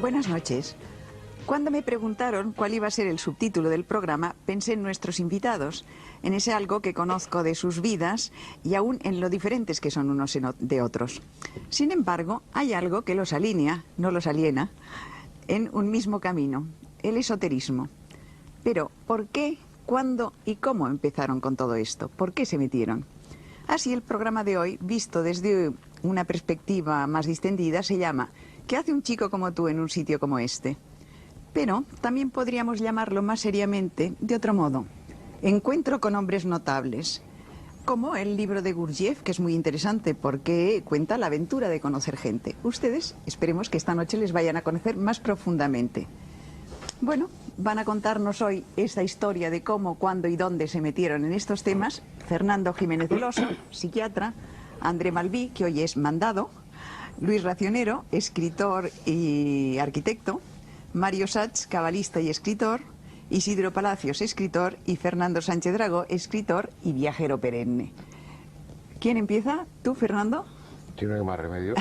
Buenas noches. Cuando me preguntaron cuál iba a ser el subtítulo del programa, pensé en nuestros invitados, en ese algo que conozco de sus vidas y aún en lo diferentes que son unos de otros. Sin embargo, hay algo que los alinea, no los aliena, en un mismo camino, el esoterismo. Pero, ¿por qué, cuándo y cómo empezaron con todo esto? ¿Por qué se metieron? Así, el programa de hoy, visto desde una perspectiva más distendida, se llama ¿Qué hace un chico como tú en un sitio como este? Pero también podríamos llamarlo más seriamente de otro modo. Encuentro con hombres notables. Como el libro de Gurdjieff, que es muy interesante porque cuenta la aventura de conocer gente. Ustedes, esperemos que esta noche les vayan a conocer más profundamente. Bueno, van a contarnos hoy esta historia de cómo, cuándo y dónde se metieron en estos temas Fernando Jiménez del Oso, psiquiatra, André Malví, que hoy es mandado, Luis Racionero, escritor y arquitecto, Mario Sachs, cabalista y escritor, Isidro Palacios, escritor, y Fernando Sánchez Dragó, escritor y viajero perenne. ¿Quién empieza? ¿Tú, Fernando? Si no hay más remedio.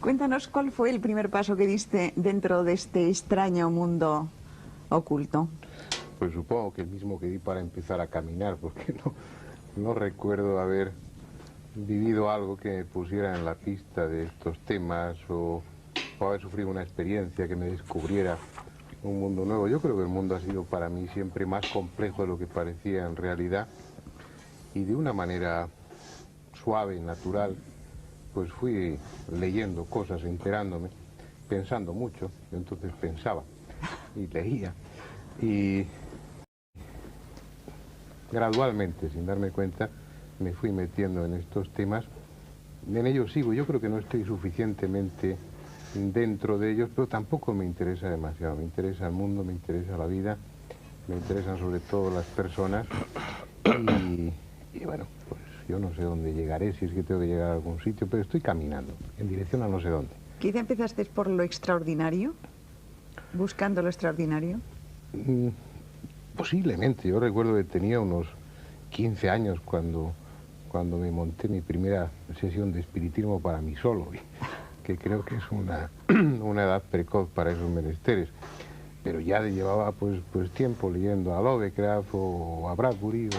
Cuéntanos cuál fue el primer paso que diste dentro de este extraño mundo oculto. Pues supongo que el mismo que di para empezar a caminar, porque no recuerdo haber vivido algo que me pusiera en la pista de estos temas o haber sufrido una experiencia que me descubriera un mundo nuevo. Yo creo que el mundo ha sido para mí siempre más complejo de lo que parecía en realidad, y de una manera suave y natural pues fui leyendo cosas, enterándome, pensando mucho. Entonces pensaba y leía, y gradualmente, sin darme cuenta, me fui metiendo en estos temas. En ellos sigo. Yo creo que no estoy suficientemente dentro de ellos, pero tampoco me interesa demasiado. Me interesa el mundo, me interesa la vida, me interesan sobre todo las personas, y bueno, pues yo no sé dónde llegaré, si es que tengo que llegar a algún sitio, pero estoy caminando en dirección a no sé dónde. Quizá empezaste por lo extraordinario, buscando lo extraordinario. Posiblemente. Yo recuerdo que tenía unos 15 años cuando me monté mi primera sesión de espiritismo para mí solo, que creo que es una edad precoz para esos menesteres. Pero ya llevaba pues tiempo leyendo a Lovecraft o a Bradbury,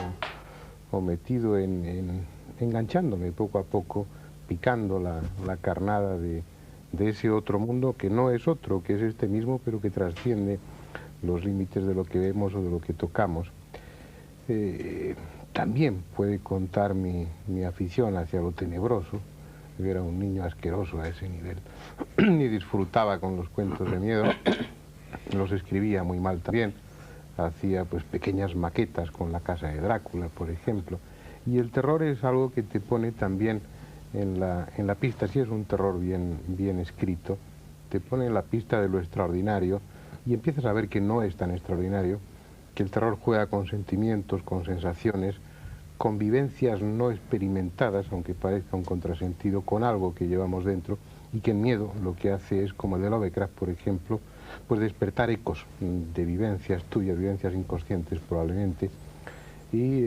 o metido enganchándome poco a poco, picando la carnada de ese otro mundo que no es otro, que es este mismo, pero que trasciende los límites de lo que vemos o de lo que tocamos. También puede contar mi afición hacia lo tenebroso. Yo era un niño asqueroso a ese nivel y disfrutaba con los cuentos de miedo. Los escribía muy mal también. Hacía pues pequeñas maquetas con la casa de Drácula, por ejemplo. Y el terror es algo que te pone también en la pista. Si es un terror bien escrito, te pone en la pista de lo extraordinario, y empiezas a ver que no es tan extraordinario, que el terror juega con sentimientos, con sensaciones, con vivencias no experimentadas, aunque parezca un contrasentido, con algo que llevamos dentro, y que el miedo lo que hace es, como el de Lovecraft, por ejemplo, pues despertar ecos de vivencias tuyas, vivencias inconscientes probablemente, y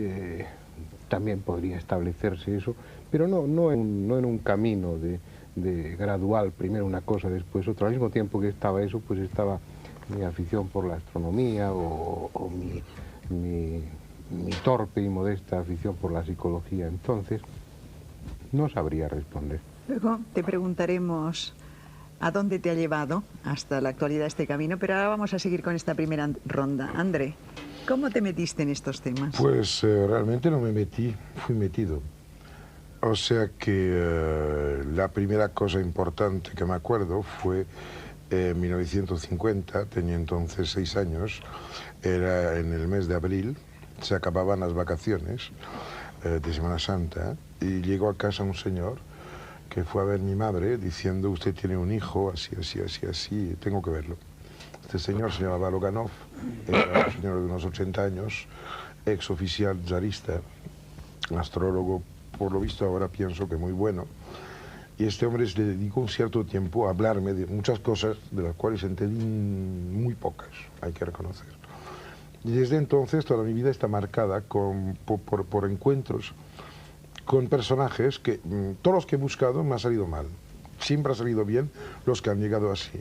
también podría establecerse eso, pero no en un camino de gradual, primero una cosa, después otra. Al mismo tiempo que estaba eso, pues estaba mi afición por la astronomía o mi torpe y modesta afición por la psicología. Entonces, no sabría responder. Luego te preguntaremos a dónde te ha llevado hasta la actualidad este camino, pero ahora vamos a seguir con esta primera ronda. André, ¿cómo te metiste en estos temas? Pues realmente no me metí, fui metido. O sea que la primera cosa importante que me acuerdo fue en 1950, tenía entonces 6 años, era en el mes de abril, se acababan las vacaciones de Semana Santa, y llegó a casa un señor que fue a ver mi madre diciendo: usted tiene un hijo, así, así, así, así, tengo que verlo. Este señor se llamaba Loganov, era un señor de unos 80 años, ex oficial zarista, astrólogo, por lo visto ahora pienso que muy bueno. Y este hombre se dedicó un cierto tiempo a hablarme de muchas cosas de las cuales entendí muy pocas, hay que reconocer. Y desde entonces toda mi vida está marcada por encuentros con personajes que todos los que he buscado me han salido mal. siempre ha salido bien los que han llegado así.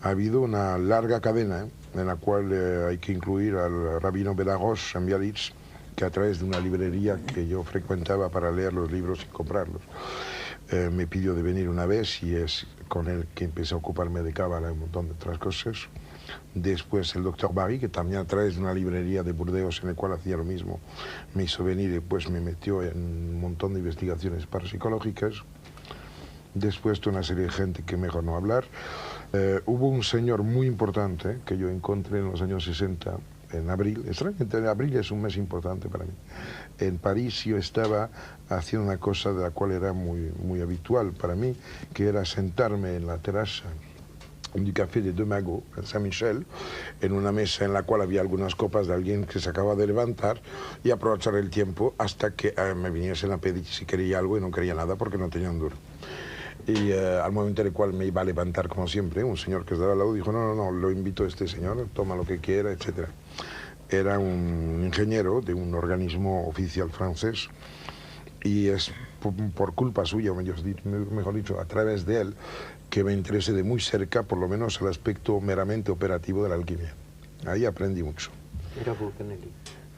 Ha habido una larga cadena en la cual hay que incluir al rabino Belarosh en Biarritz, que a través de una librería que yo frecuentaba para leer los libros y comprarlos, me pidió de venir una vez y es con él que empecé a ocuparme de Cábala y un montón de otras cosas. Después el doctor Barry, que también a través de una librería de Burdeos en la cual hacía lo mismo, me hizo venir y pues me metió en un montón de investigaciones parapsicológicas. Después de una serie de gente que mejor no hablar. Hubo un señor muy importante que yo encontré en los años 60, en abril. Extrañamente, abril es un mes importante para mí. En París yo estaba haciendo una cosa de la cual era muy habitual para mí, que era sentarme en la terraza du Café de Deux Magots, en Saint-Michel, en una mesa en la cual había algunas copas de alguien que se acaba de levantar y aprovechar el tiempo hasta que me viniesen a pedir si quería algo y no quería nada porque no tenía un duro. Y al momento en el cual me iba a levantar, como siempre, un señor que estaba al lado dijo, no, lo invito a este señor, toma lo que quiera, etc. Era un ingeniero de un organismo oficial francés y es por culpa suya, mejor dicho, a través de él, que me interesé de muy cerca, por lo menos el aspecto meramente operativo de la alquimia. Ahí aprendí mucho. Era Fulcanelli.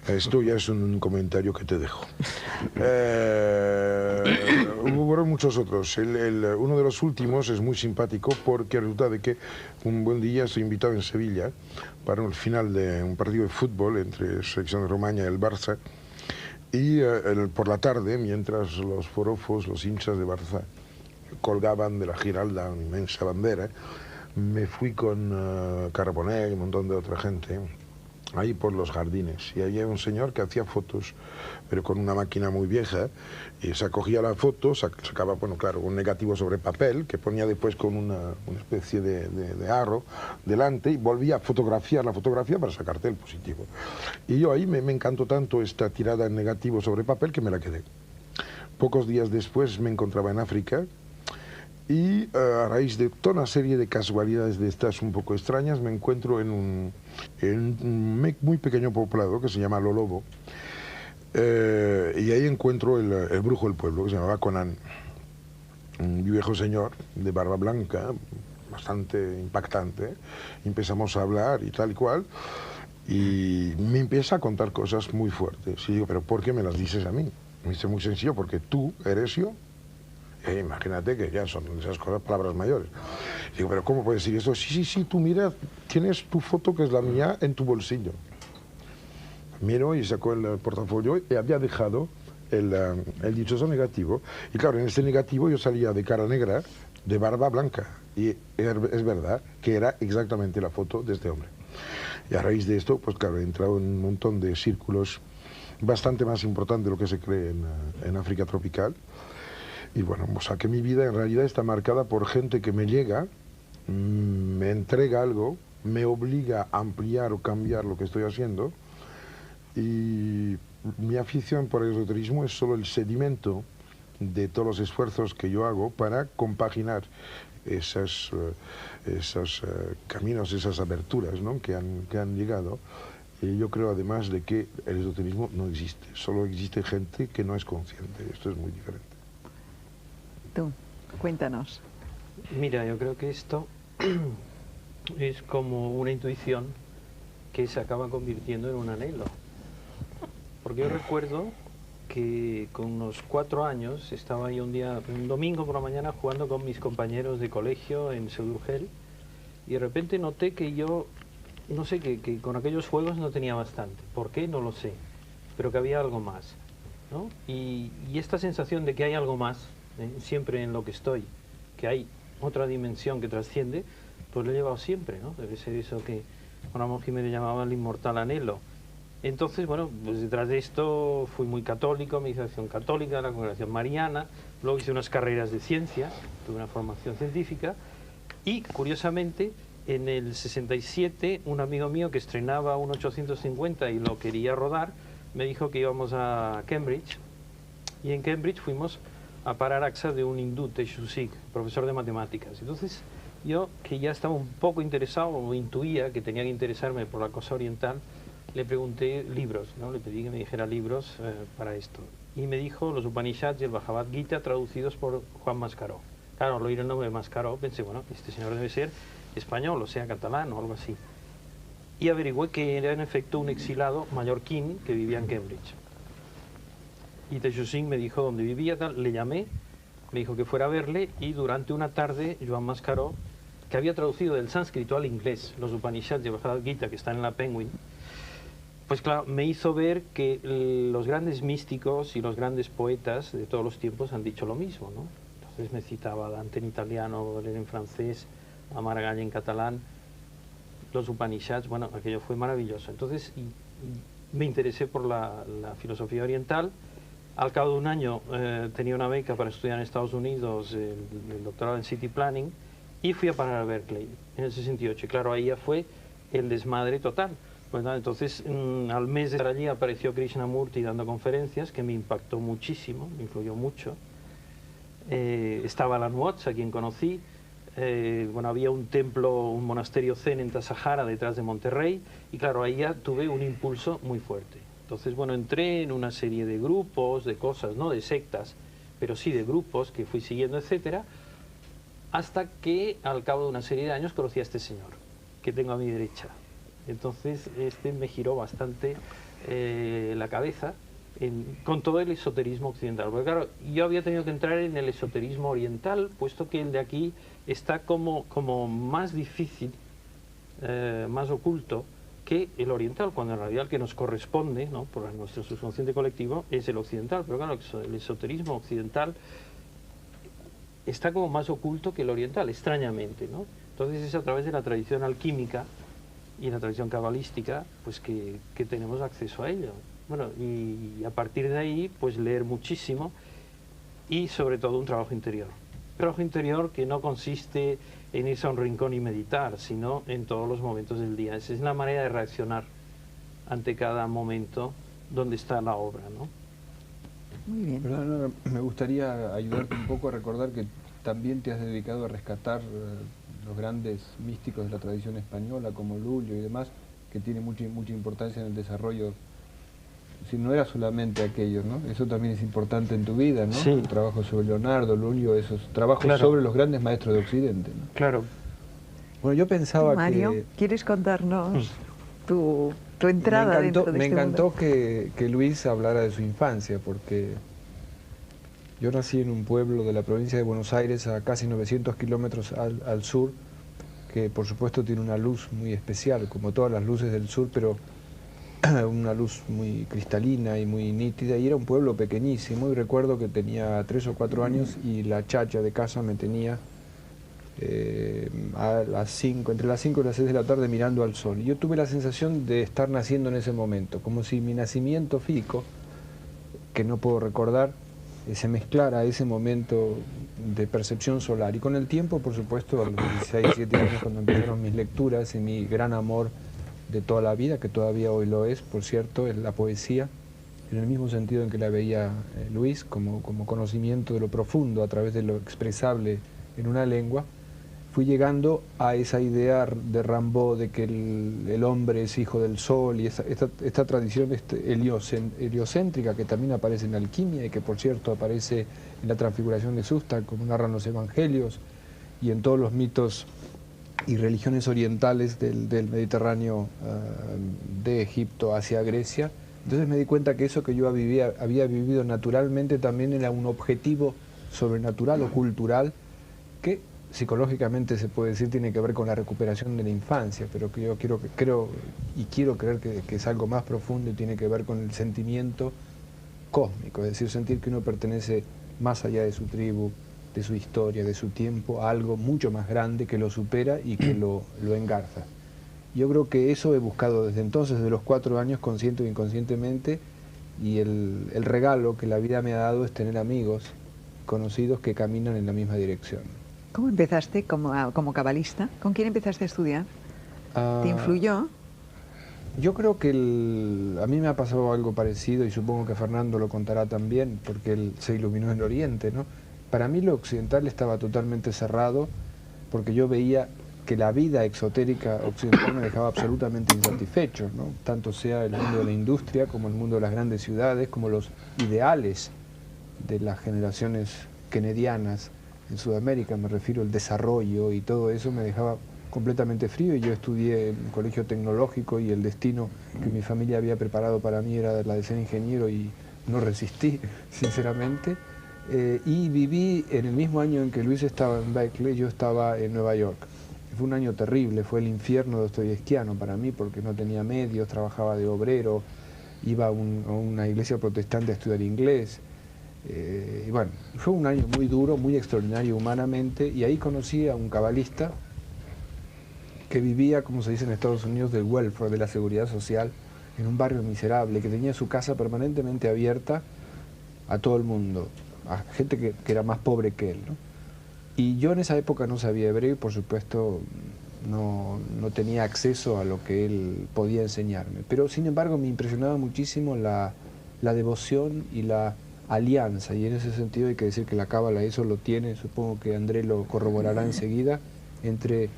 Esto ya es un comentario que te dejo. Hubo muchos otros. Uno de los últimos es muy simpático porque resulta de que un buen día estoy invitado en Sevilla para el final de un partido de fútbol entre selección de Romaña y el Barça. Y por la tarde, mientras los forofos, los hinchas de Barça, colgaban de la Giralda una inmensa bandera, me fui con Carbonell y un montón de otra gente ahí por los jardines, y había un señor que hacía fotos, pero con una máquina muy vieja, y se acogía la foto, sacaba, bueno, claro, un negativo sobre papel, que ponía después con una especie de aro delante, y volvía a fotografiar la fotografía para sacarte el positivo. Y yo ahí me encantó tanto esta tirada en negativo sobre papel que me la quedé. Pocos días después me encontraba en África, y a raíz de toda una serie de casualidades de estas un poco extrañas, me encuentro en un muy pequeño poblado que se llama Lolobo, y ahí encuentro el brujo del pueblo, que se llamaba Conan, un viejo señor de barba blanca, bastante impactante. Empezamos a hablar y tal y cual, y me empieza a contar cosas muy fuertes. Y digo, ¿pero por qué me las dices a mí? Me dice, muy sencillo, porque tú eres yo. Imagínate que ya son esas cosas, palabras mayores. Digo, ¿pero cómo puedes decir eso? Sí, tú mira, tienes tu foto, que es la mía, en tu bolsillo. Miro y sacó el portafolio y había dejado el dichoso negativo. Y claro, en este negativo yo salía de cara negra, de barba blanca. Y es verdad que era exactamente la foto de este hombre. Y a raíz de esto, pues claro, he entrado en un montón de círculos bastante más importantes de lo que se cree en África tropical. Y bueno, o sea que mi vida en realidad está marcada por gente que me llega, me entrega algo, me obliga a ampliar o cambiar lo que estoy haciendo, y mi afición por el esoterismo es solo el sedimento de todos los esfuerzos que yo hago para compaginar esos caminos, esas aberturas, ¿no?, que han llegado. Y yo creo además de que el esoterismo no existe, solo existe gente que no es consciente. Esto es muy diferente. Tú, cuéntanos. Mira, yo creo que esto es como una intuición que se acaba convirtiendo en un anhelo. Porque yo recuerdo que con unos 4 años estaba yo un domingo por la mañana jugando con mis compañeros de colegio en Sedurgel, y de repente noté que yo, no sé, que con aquellos juegos no tenía bastante. ¿Por qué? No lo sé, pero que había algo más, ¿no? Y esta sensación de que hay algo más, siempre en lo que estoy, que hay otra dimensión que trasciende, pues lo he llevado siempre, ¿no? Debe ser eso que Ramón Jiménez llamaba el inmortal anhelo. Entonces, bueno, pues detrás de esto fui muy católico, mi iniciación católica, la congregación mariana, luego hice unas carreras de ciencia, tuve una formación científica, y curiosamente en el 67 un amigo mío que estrenaba un 850 y lo quería rodar, me dijo que íbamos a Cambridge, y en Cambridge fuimos a parar AXA de un hindú, Teshusik, profesor de matemáticas. Entonces yo, que ya estaba un poco interesado, o intuía que tenía que interesarme por la cosa oriental, le pregunté libros, ¿no? Le pedí que me dijera libros para esto. Y me dijo los Upanishads y el Bhagavad Gita traducidos por Juan Mascaró. Claro, al oír el nombre de Mascaró pensé, bueno, este señor debe ser español, o sea, catalán o algo así. Y averigüé que era en efecto un exilado mallorquín que vivía en Cambridge. Y Tejusin me dijo dónde vivía, tal, le llamé, me dijo que fuera a verle, y durante una tarde Joan Mascaró, que había traducido del sánscrito al inglés los Upanishads y Bhagavad Gita que están en la Penguin, pues claro, me hizo ver que los grandes místicos y los grandes poetas de todos los tiempos han dicho lo mismo, ¿no? Entonces me citaba a Dante en italiano, Baudelaire en francés, a Maragall en catalán, los Upanishads, bueno, aquello fue maravilloso. Entonces me interesé por la filosofía oriental. Al cabo de un año tenía una beca para estudiar en Estados Unidos el doctorado en City Planning, y fui a parar a Berkeley en el 68. Y claro, ahí ya fue el desmadre total. Pues nada, entonces, al mes de estar allí apareció Krishnamurti dando conferencias, que me impactó muchísimo, me influyó mucho. Estaba Alan Watts, a quien conocí. Bueno, había un templo, un monasterio zen en Tasajara, detrás de Monterrey, y claro, ahí ya tuve un impulso muy fuerte. Entonces, bueno, entré en una serie de grupos, de cosas, no de sectas, pero sí de grupos que fui siguiendo, etcétera, hasta que al cabo de una serie de años conocí a este señor, que tengo a mi derecha. Entonces, este me giró bastante la cabeza con todo el esoterismo occidental. Porque claro, yo había tenido que entrar en el esoterismo oriental, puesto que el de aquí está como más difícil, más oculto que el oriental, cuando en realidad el que nos corresponde, ¿no?, por nuestro subconsciente colectivo, es el occidental. Pero claro, el esoterismo occidental está como más oculto que el oriental, extrañamente, ¿no? Entonces es a través de la tradición alquímica y la tradición cabalística, pues que tenemos acceso a ello. Bueno, y a partir de ahí, pues leer muchísimo y sobre todo un trabajo interior. Un trabajo interior que no consiste en irse a un rincón y meditar, sino en todos los momentos del día. Esa es la manera de reaccionar ante cada momento donde está la obra, ¿no? Muy bien. Perdón, me gustaría ayudarte un poco a recordar que también te has dedicado a rescatar los grandes místicos de la tradición española, como Lulio y demás, que tiene mucha importancia en el desarrollo. Si no era solamente aquellos, ¿no? Eso también es importante en tu vida, ¿no? Sí. El trabajo sobre Leonardo, Lulio, esos trabajos, claro, sobre los grandes maestros de Occidente, ¿no? Claro. Bueno, yo pensaba Mario, que... ¿quieres contarnos tu entrada dentro de este mundo? Me encantó que Luis hablara de su infancia, porque yo nací en un pueblo de la provincia de Buenos Aires, a casi 900 kilómetros al sur, que por supuesto tiene una luz muy especial, como todas las luces del sur, pero una luz muy cristalina y muy nítida, y era un pueblo pequeñísimo, y recuerdo que tenía 3 o 4 años y la chacha de casa me tenía a las 5, entre las 5 y las 6 de la tarde mirando al sol. Y yo tuve la sensación de estar naciendo en ese momento, como si mi nacimiento físico, que no puedo recordar, se mezclara a ese momento de percepción solar. Y con el tiempo, por supuesto, a los 16, 17 años, cuando empezaron mis lecturas y mi gran amor de toda la vida, que todavía hoy lo es, por cierto, es la poesía, en el mismo sentido en que la veía Luis, como conocimiento de lo profundo a través de lo expresable en una lengua, fui llegando a esa idea de Rimbaud de que el hombre es hijo del sol, y esta tradición heliocéntrica que también aparece en la alquimia y que por cierto aparece en la transfiguración de Susta, como narran los evangelios, y en todos los mitos y religiones orientales del Mediterráneo, de Egipto hacia Grecia. Entonces me di cuenta que eso que yo había vivido naturalmente también era un objetivo sobrenatural o cultural que psicológicamente se puede decir tiene que ver con la recuperación de la infancia, pero que yo quiero creer que es algo más profundo y tiene que ver con el sentimiento cósmico, es decir, sentir que uno pertenece más allá de su tribu, de su historia, de su tiempo, a algo mucho más grande que lo supera y que lo engarza. Yo creo que eso he buscado desde entonces, desde los 4 años, consciente o inconscientemente, y el regalo que la vida me ha dado es tener amigos, conocidos que caminan en la misma dirección. ¿Cómo empezaste como cabalista? ¿Con quién empezaste a estudiar? ¿Te influyó? Yo creo que a mí me ha pasado algo parecido, y supongo que Fernando lo contará también, porque él se iluminó en el Oriente, ¿no? Para mí lo occidental estaba totalmente cerrado, porque yo veía que la vida exotérica occidental me dejaba absolutamente insatisfecho, ¿no? Tanto sea el mundo de la industria, como el mundo de las grandes ciudades, como los ideales de las generaciones kennedianas en Sudamérica, me refiero al desarrollo y todo eso me dejaba completamente frío, y yo estudié en un colegio tecnológico y el destino que mi familia había preparado para mí era la de ser ingeniero y no resistí, sinceramente. Y viví en el mismo año en que Luis estaba en Berkeley, yo estaba en Nueva York. Fue un año terrible, fue el infierno dostoyevskiano para mí, porque no tenía medios, trabajaba de obrero, iba a una iglesia protestante a estudiar inglés. Y bueno, fue un año muy duro, muy extraordinario humanamente, y ahí conocí a un cabalista que vivía, como se dice en Estados Unidos, del welfare, de la seguridad social, en un barrio miserable, que tenía su casa permanentemente abierta a todo el mundo, a gente que era más pobre que él, ¿no? Y yo en esa época no sabía hebreo y por supuesto no tenía acceso a lo que él podía enseñarme. Pero sin embargo me impresionaba muchísimo la devoción y la alianza, y en ese sentido hay que decir que la Cábala eso lo tiene, supongo que André lo corroborará enseguida, entre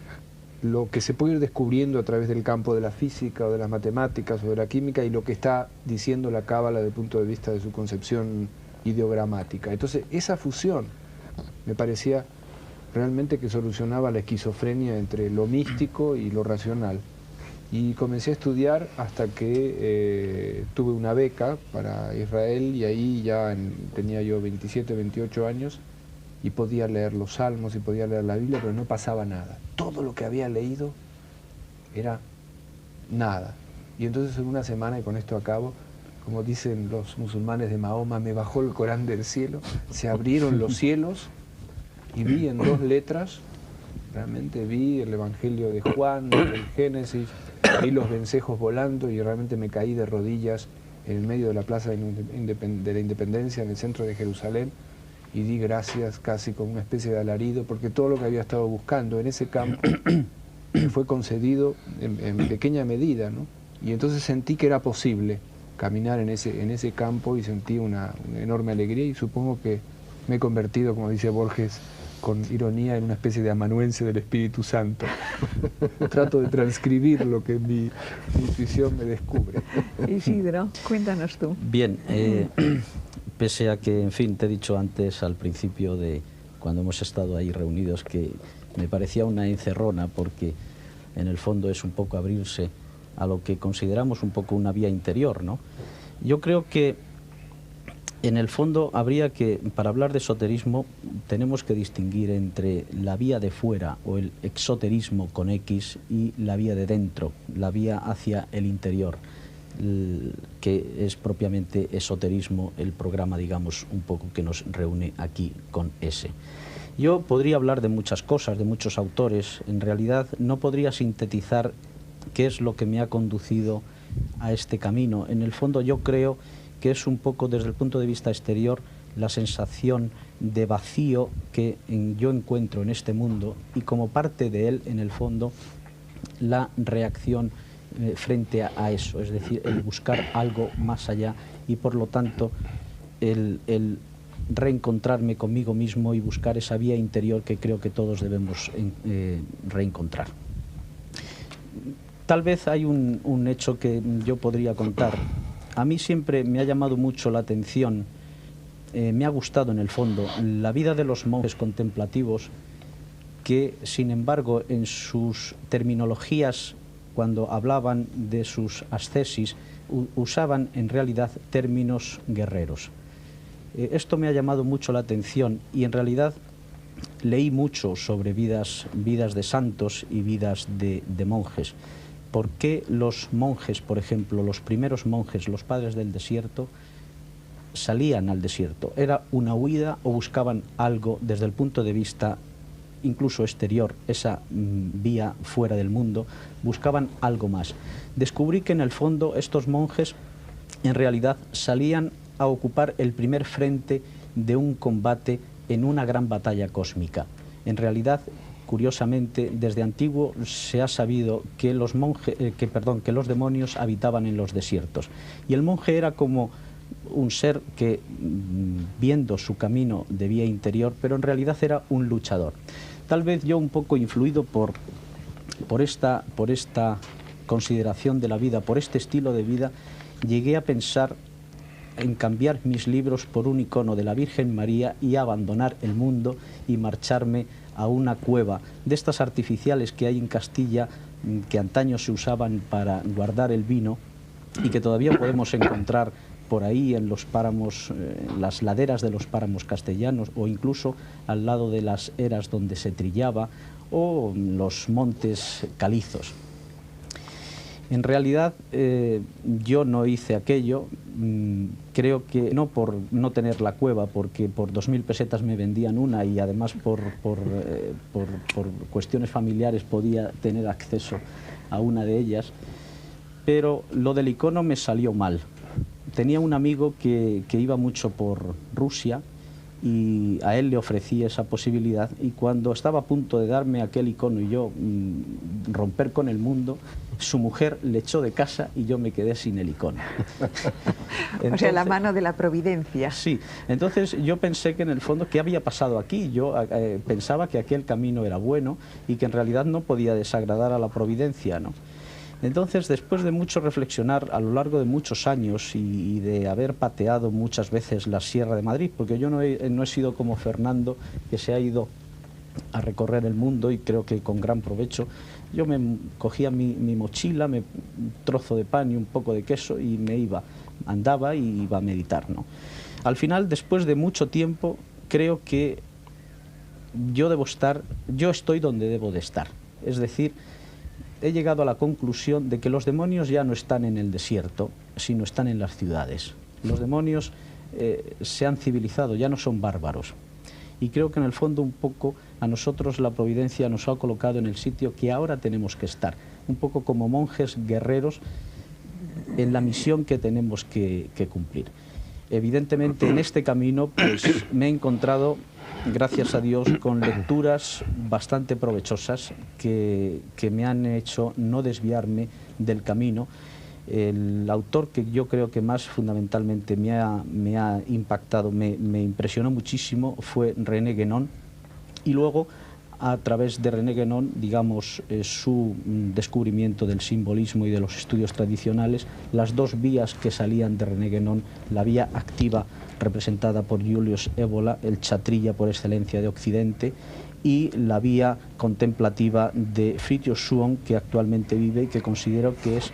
lo que se puede ir descubriendo a través del campo de la física o de las matemáticas o de la química y lo que está diciendo la Cábala desde el punto de vista de su concepción ideogramática. Entonces esa fusión me parecía realmente que solucionaba la esquizofrenia entre lo místico y lo racional. Y comencé a estudiar hasta que tuve una beca para Israel, y ahí ya tenía yo 27, 28 años y podía leer los salmos y podía leer la Biblia, pero no pasaba nada. Todo lo que había leído era nada. Y entonces en una semana, y con esto acabo, como dicen los musulmanes de Mahoma, me bajó el Corán del cielo, se abrieron los cielos y vi en 2 letras, realmente vi el Evangelio de Juan, el Génesis, vi los vencejos volando y realmente me caí de rodillas en el medio de la Plaza de la Independencia, en el centro de Jerusalén, y di gracias casi con una especie de alarido, porque todo lo que había estado buscando en ese campo me fue concedido en pequeña medida, ¿no? Y entonces sentí que era posible caminar en ese campo y sentí una enorme alegría, y supongo que me he convertido, como dice Borges, con ironía, en una especie de amanuense del Espíritu Santo. Trato de transcribir lo que mi intuición me descubre. Isidro, cuéntanos tú. Bien, pese a que, en fin, te he dicho antes al principio de cuando hemos estado ahí reunidos que me parecía una encerrona, porque en el fondo es un poco abrirse a lo que consideramos un poco una vía interior, ¿no? Yo creo que en el fondo habría que, para hablar de esoterismo, tenemos que distinguir entre la vía de fuera o el exoterismo con X y la vía de dentro, la vía hacia el interior, que es propiamente esoterismo, el programa, digamos, un poco que nos reúne aquí con S. Yo podría hablar de muchas cosas, de muchos autores, en realidad no podría sintetizar qué es lo que me ha conducido a este camino. En el fondo yo creo que es un poco, desde el punto de vista exterior, la sensación de vacío que yo encuentro en este mundo, y como parte de él, en el fondo, la reacción frente a eso, es decir, el buscar algo más allá, y por lo tanto el reencontrarme conmigo mismo y buscar esa vía interior que creo que todos debemos reencontrar. Tal vez hay un hecho que yo podría contar. A mí siempre me ha llamado mucho la atención, me ha gustado en el fondo, la vida de los monjes contemplativos que, sin embargo, en sus terminologías, cuando hablaban de sus ascesis, usaban en realidad términos guerreros. Esto me ha llamado mucho la atención, y en realidad leí mucho sobre vidas de santos y vidas de monjes. ¿Por qué los monjes, por ejemplo, los primeros monjes, los padres del desierto, salían al desierto? ¿Era una huida o buscaban algo desde el punto de vista incluso exterior, esa vía fuera del mundo? Buscaban algo más. Descubrí que en el fondo estos monjes en realidad salían a ocupar el primer frente de un combate en una gran batalla cósmica. En realidad, curiosamente, desde antiguo se ha sabido que los los demonios habitaban en los desiertos, y el monje era como un ser que, viendo su camino de vía interior, pero en realidad era un luchador. Tal vez yo, un poco influido por esta consideración de la vida, por este estilo de vida, llegué a pensar en cambiar mis libros por un icono de la Virgen María y abandonar el mundo y marcharme a una cueva de estas artificiales que hay en Castilla, que antaño se usaban para guardar el vino y que todavía podemos encontrar por ahí en los páramos, en las laderas de los páramos castellanos, o incluso al lado de las eras donde se trillaba, o los montes calizos. En realidad yo no hice aquello, creo que no por no tener la cueva, porque por 2000 pesetas me vendían una y además por cuestiones familiares podía tener acceso a una de ellas, pero lo del icono me salió mal. Tenía un amigo que iba mucho por Rusia y a él le ofrecí esa posibilidad, y cuando estaba a punto de darme aquel icono y yo romper con el mundo, su mujer le echó de casa y yo me quedé sin el icono. Entonces, o sea, la mano de la providencia. Sí, entonces yo pensé que en el fondo, ¿qué había pasado aquí? Yo pensaba que aquel camino era bueno y que en realidad no podía desagradar a la providencia, ¿no? Entonces, después de mucho reflexionar a lo largo de muchos años y de haber pateado muchas veces la Sierra de Madrid, porque yo no he sido como Fernando, que se ha ido a recorrer el mundo y creo que con gran provecho, yo me cogía mi mochila, un trozo de pan y un poco de queso y me iba, andaba y iba a meditar, ¿no? Al final, después de mucho tiempo, creo que yo estoy donde debo de estar, es decir, he llegado a la conclusión de que los demonios ya no están en el desierto, sino están en las ciudades. Los demonios se han civilizado, ya no son bárbaros. Y creo que en el fondo un poco a nosotros la providencia nos ha colocado en el sitio que ahora tenemos que estar, un poco como monjes guerreros en la misión que tenemos que cumplir. Evidentemente en este camino pues me he encontrado, gracias a Dios, con lecturas bastante provechosas que me han hecho no desviarme del camino. El autor que yo creo que más fundamentalmente me ha impactado, me impresionó muchísimo, fue René Guénon, y luego a través de René Guénon, digamos, su descubrimiento del simbolismo y de los estudios tradicionales, las dos vías que salían de René Guénon, la vía activa representada por Julius Evola, el chatrilla por excelencia de Occidente, y la vía contemplativa de Fridtjof Schuon, que actualmente vive y que considero que es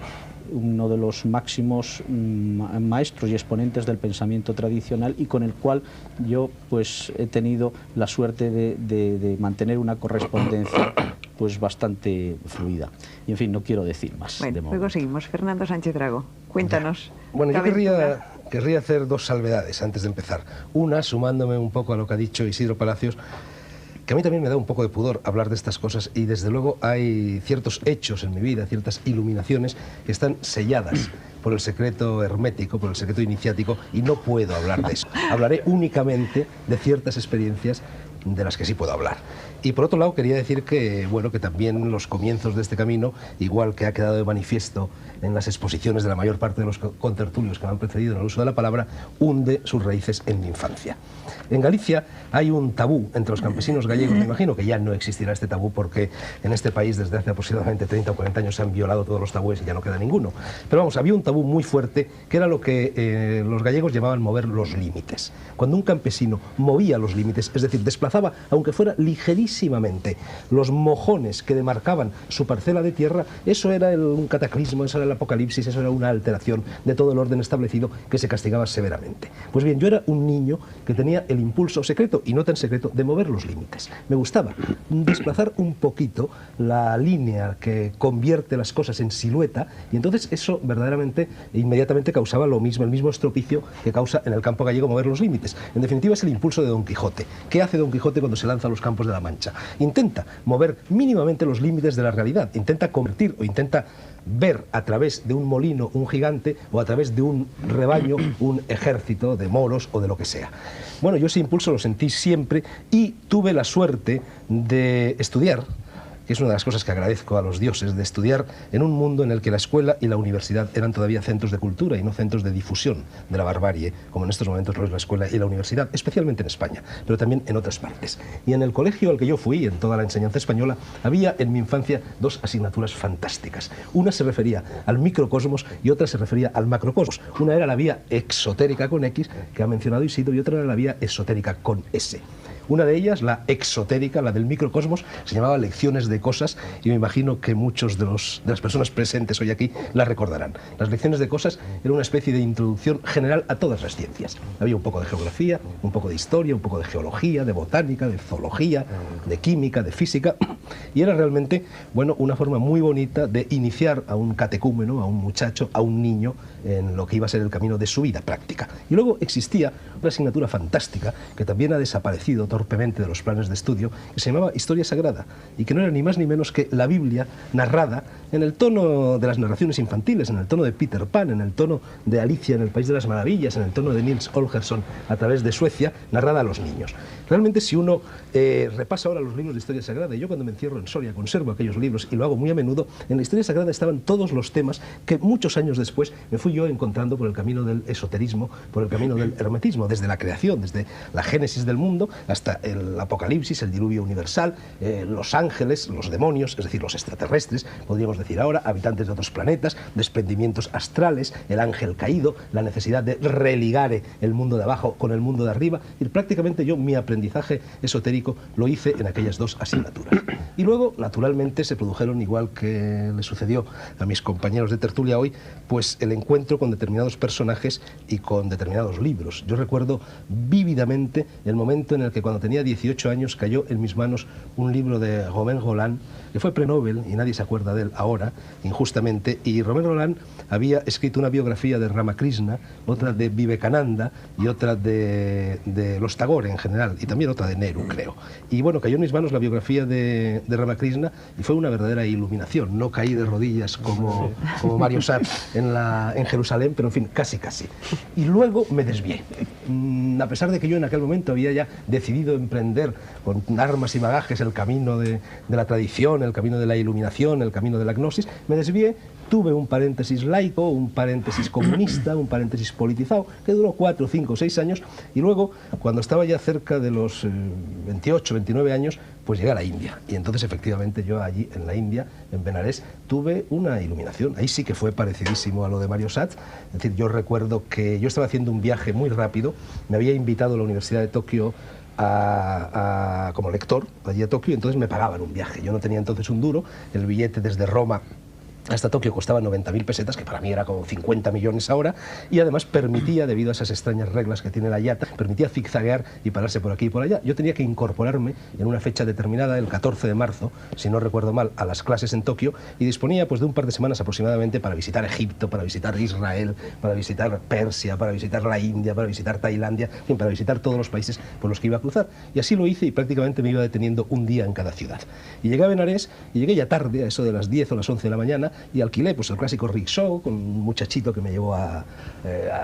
uno de los máximos maestros y exponentes del pensamiento tradicional, y con el cual yo pues he tenido la suerte de mantener una correspondencia pues bastante fluida. Y en fin, no quiero decir más. Bueno, luego seguimos. Fernando Sánchez Dragó, cuéntanos. Bueno, yo querría hacer dos salvedades antes de empezar. Una, sumándome un poco a lo que ha dicho Isidro Palacios, que a mí también me da un poco de pudor hablar de estas cosas, y desde luego hay ciertos hechos en mi vida, ciertas iluminaciones que están selladas por el secreto hermético, por el secreto iniciático, y no puedo hablar de eso. Hablaré únicamente de ciertas experiencias de las que sí puedo hablar. Y por otro lado quería decir que, bueno, que también los comienzos de este camino, igual que ha quedado de manifiesto en las exposiciones de la mayor parte de los contertulios que me han precedido en el uso de la palabra, hunde sus raíces en mi infancia. En Galicia hay un tabú entre los campesinos gallegos, me imagino que ya no existirá este tabú porque en este país desde hace aproximadamente 30 o 40 años se han violado todos los tabúes y ya no queda ninguno. Pero vamos, había un tabú muy fuerte que era lo que los gallegos llamaban mover los límites. Cuando un campesino movía los límites, es decir, desplazaba, aunque fuera ligerísimamente, los mojones que demarcaban su parcela de tierra, eso era un cataclismo, eso era el apocalipsis, eso era una alteración de todo el orden establecido que se castigaba severamente. Pues bien, yo era un niño que tenía el impulso secreto, y no tan secreto, de mover los límites. Me gustaba desplazar un poquito la línea que convierte las cosas en silueta, y entonces eso verdaderamente, inmediatamente causaba lo mismo, el mismo estropicio que causa en el campo gallego mover los límites. En definitiva es el impulso de Don Quijote. ¿Qué hace Don Quijote cuando se lanza a los campos de la Mancha? Intenta mover mínimamente los límites de la realidad, intenta convertir o intenta ver a través de un molino un gigante, o a través de un rebaño un ejército de moros o de lo que sea. Bueno, yo ese impulso lo sentí siempre y tuve la suerte de estudiar que es una de las cosas que agradezco a los dioses, de estudiar en un mundo en el que la escuela y la universidad eran todavía centros de cultura y no centros de difusión de la barbarie, como en estos momentos lo es la escuela y la universidad, especialmente en España, pero también en otras partes. Y en el colegio al que yo fui, en toda la enseñanza española, había en mi infancia dos asignaturas fantásticas. Una se refería al microcosmos y otra se refería al macrocosmos. Una era la vía exotérica con X, que ha mencionado Isidro, y otra era la vía esotérica con S. Una de ellas, la exotérica, la del microcosmos, se llamaba Lecciones de Cosas, y me imagino que muchos de las personas presentes hoy aquí la recordarán. Las Lecciones de Cosas eran una especie de introducción general a todas las ciencias. Había un poco de geografía, un poco de historia, un poco de geología, de botánica, de zoología, de química, de física, y era realmente, bueno, una forma muy bonita de iniciar a un catecúmeno, a un muchacho, a un niño, en lo que iba a ser el camino de su vida práctica. Y luego existía una asignatura fantástica que también ha desaparecido torpemente de los planes de estudio, que se llamaba Historia Sagrada, y que no era ni más ni menos que la Biblia narrada en el tono de las narraciones infantiles, en el tono de Peter Pan, en el tono de Alicia en el País de las Maravillas, en el tono de Nils Holgersson a través de Suecia, narrada a los niños. Realmente, si uno repasa ahora los libros de Historia Sagrada, y yo cuando me encierro en Soria conservo aquellos libros y lo hago muy a menudo, en la Historia Sagrada estaban todos los temas que muchos años después me fui yo encontrando por el camino del esoterismo, por el camino del hermetismo, desde la creación, desde la génesis del mundo hasta el apocalipsis, el diluvio universal, los ángeles, los demonios, es decir, los extraterrestres, podríamos decir ahora, habitantes de otros planetas, desprendimientos astrales, el ángel caído, la necesidad de religar el mundo de abajo con el mundo de arriba, y prácticamente yo mi aprendizaje esotérico lo hice en aquellas dos asignaturas. Y luego, naturalmente, se produjeron, igual que le sucedió a mis compañeros de tertulia hoy, pues el encuentro con determinados personajes y con determinados libros. Yo recuerdo vívidamente el momento en el que cuando tenía 18 años cayó en mis manos un libro de Romain Rolland, que fue pre-Nobel y nadie se acuerda de él ahora, injustamente, y Romain Rolland había escrito una biografía de Ramakrishna, otra de Vivekananda y otra de los Tagore en general, y también otra de Nehru, creo. Y bueno, cayó en mis manos la biografía de Ramakrishna y fue una verdadera iluminación. No caí de rodillas como Mario Sartre en Jerusalén, pero en fin, casi. Y luego me desvié. A pesar de que yo en aquel momento había ya decidido emprender con armas y bagajes el camino de la tradición, el camino de la iluminación, el camino de la gnosis, me desvié. Tuve un paréntesis laico, un paréntesis comunista, un paréntesis politizado, que duró 4, 5, 6 años, y luego, cuando estaba ya cerca de los 28, 29 años, pues llegué a la India. Y entonces, efectivamente, yo allí, en la India, en Benarés, tuve una iluminación. Ahí sí que fue parecidísimo a lo de Mario Satz. Es decir, yo recuerdo que yo estaba haciendo un viaje muy rápido, me había invitado a la Universidad de Tokio como lector allí a Tokio, y entonces me pagaban un viaje. Yo no tenía entonces un duro, el billete desde Roma hasta Tokio costaba 90.000 pesetas, que para mí era como 50 millones ahora, y además permitía, debido a esas extrañas reglas que tiene la IATA, permitía zigzaguear y pararse por aquí y por allá. Yo tenía que incorporarme en una fecha determinada, el 14 de marzo, si no recuerdo mal, a las clases en Tokio, y disponía pues de un par de semanas aproximadamente para visitar Egipto, para visitar Israel, para visitar Persia, para visitar la India, para visitar Tailandia, en fin, para visitar todos los países por los que iba a cruzar. Y así lo hice, y prácticamente me iba deteniendo un día en cada ciudad. Y llegué a Benarés, y llegué ya tarde, a eso de las 10 o las 11 de la mañana, y alquilé pues el clásico rickshaw con un muchachito que me llevó a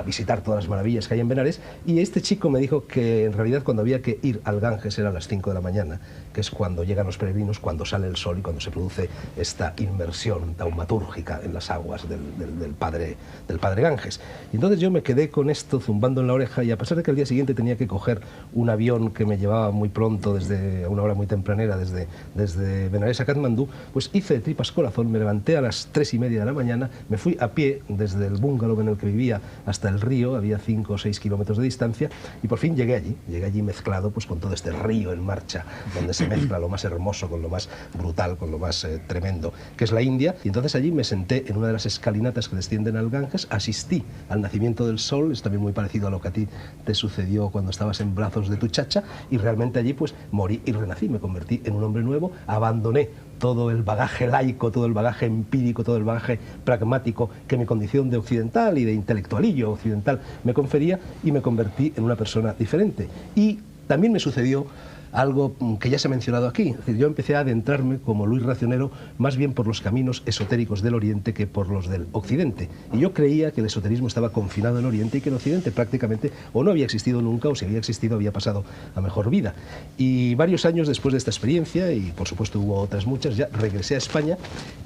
visitar todas las maravillas que hay en Benarés, y este chico me dijo que en realidad cuando había que ir al Ganges era a las 5 de la mañana, que es cuando llegan los peregrinos, cuando sale el sol y cuando se produce esta inmersión taumatúrgica en las aguas del padre Ganges. Y entonces yo me quedé con esto zumbando en la oreja, y a pesar de que al día siguiente tenía que coger un avión que me llevaba muy pronto, a una hora muy tempranera, desde Benarés a Katmandú, pues hice de tripas corazón, me levanté a las 3:30 de la mañana, me fui a pie desde el bungalow en el que vivía hasta el río, había 5 o 6 kilómetros de distancia, y por fin llegué allí mezclado pues con todo este río en marcha, donde se mezcla lo más hermoso con lo más brutal, con lo más tremendo, que es la India. Y entonces allí me senté en una de las escalinatas que descienden al Ganges, asistí al nacimiento del sol, es también muy parecido a lo que a ti te sucedió cuando estabas en brazos de tu chacha, y realmente allí pues morí y renací, me convertí en un hombre nuevo, abandoné todo el bagaje laico, todo el bagaje empírico, todo el bagaje pragmático que mi condición de occidental y de intelectualillo occidental me confería, y me convertí en una persona diferente. Y también me sucedió algo que ya se ha mencionado aquí. Es decir, yo empecé a adentrarme como Luis Racionero más bien por los caminos esotéricos del Oriente que por los del Occidente. Y yo creía que el esoterismo estaba confinado en Oriente y que en Occidente prácticamente o no había existido nunca o si había existido había pasado a mejor vida. Y varios años después de esta experiencia, y por supuesto hubo otras muchas, ya regresé a España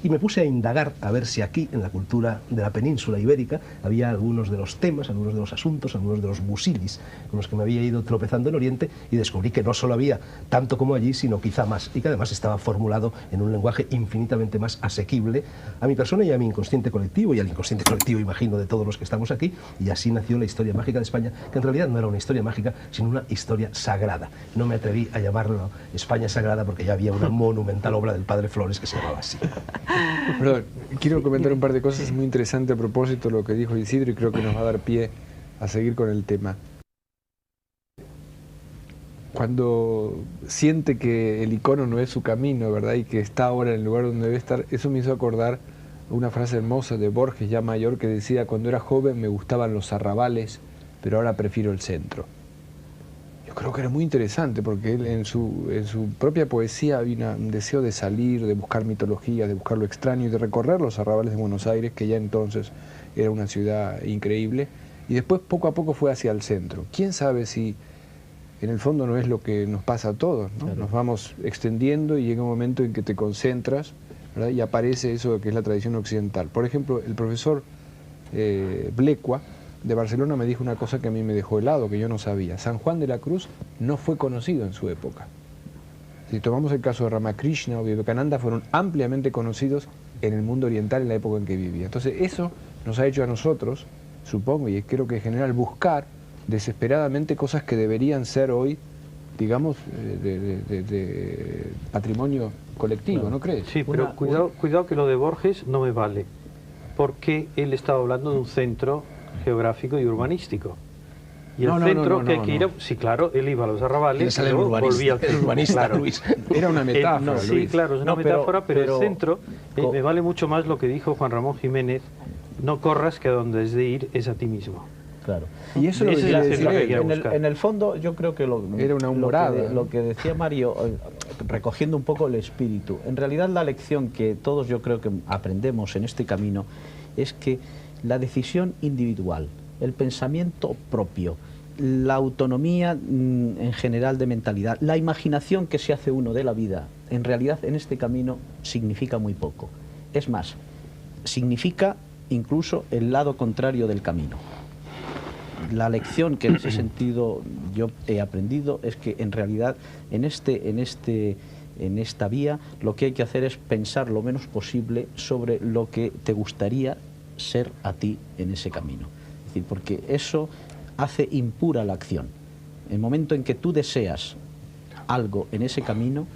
y me puse a indagar a ver si aquí en la cultura de la península ibérica había algunos de los temas, algunos de los asuntos, algunos de los busilis con los que me había ido tropezando en Oriente, y descubrí que no solo había tanto como allí, sino quizá más, y que además estaba formulado en un lenguaje infinitamente más asequible a mi persona y a mi inconsciente colectivo, y al inconsciente colectivo, imagino, de todos los que estamos aquí. Y así nació la historia mágica de España, que en realidad no era una historia mágica, sino una historia sagrada. No me atreví a llamarlo España Sagrada porque ya había una monumental obra del padre Flores que se llamaba así. Perdón, quiero comentar un par de cosas muy interesantes a propósito de lo que dijo Isidro, y creo que nos va a dar pie a seguir con el tema. Cuando siente que el icono no es su camino, ¿verdad?, y que está ahora en el lugar donde debe estar, eso me hizo acordar una frase hermosa de Borges, ya mayor, que decía: cuando era joven me gustaban los arrabales, pero ahora prefiero el centro. Yo creo que era muy interesante, porque él en su propia poesía había un deseo de salir, de buscar mitología, de buscar lo extraño y de recorrer los arrabales de Buenos Aires, que ya entonces era una ciudad increíble, y después poco a poco fue hacia el centro. ¿Quién sabe si en el fondo no es lo que nos pasa a todos, ¿no? Claro. Nos vamos extendiendo y llega un momento en que te concentras, ¿verdad?, y aparece eso que es la tradición occidental. Por ejemplo, el profesor Blecua de Barcelona me dijo una cosa que a mí me dejó helado, que yo no sabía. San Juan de la Cruz no fue conocido en su época. Si tomamos el caso de Ramakrishna o Vivekananda, fueron ampliamente conocidos en el mundo oriental en la época en que vivía. Entonces eso nos ha hecho a nosotros, supongo, y creo que en general, buscar desesperadamente cosas que deberían ser hoy, digamos, de patrimonio colectivo, claro. ¿No crees? Sí, pero cuidado que lo de Borges no me vale, porque él estaba hablando de un centro geográfico y urbanístico. Y el centro que hay que ir a... Sí, claro, él iba a los arrabales, y luego volvía al centro. Urbanista, claro. Luis. Era una metáfora, sí, Luis. claro, es una metáfora, pero el centro, me vale mucho más lo que dijo Juan Ramón Jiménez: no corras, que a donde has de ir es a ti mismo. Claro. Y eso es lo que en el fondo yo creo que era una humorada, lo que decía Mario, recogiendo un poco el espíritu, en realidad la lección que todos yo creo que aprendemos en este camino es que la decisión individual, el pensamiento propio, la autonomía en general de mentalidad, la imaginación que se hace uno de la vida, en realidad en este camino significa muy poco. Es más, significa incluso el lado contrario del camino. La lección que en ese sentido yo he aprendido es que en realidad en esta vía lo que hay que hacer es pensar lo menos posible sobre lo que te gustaría ser a ti en ese camino. Es decir, porque eso hace impura la acción. El momento en que tú deseas algo en ese camino,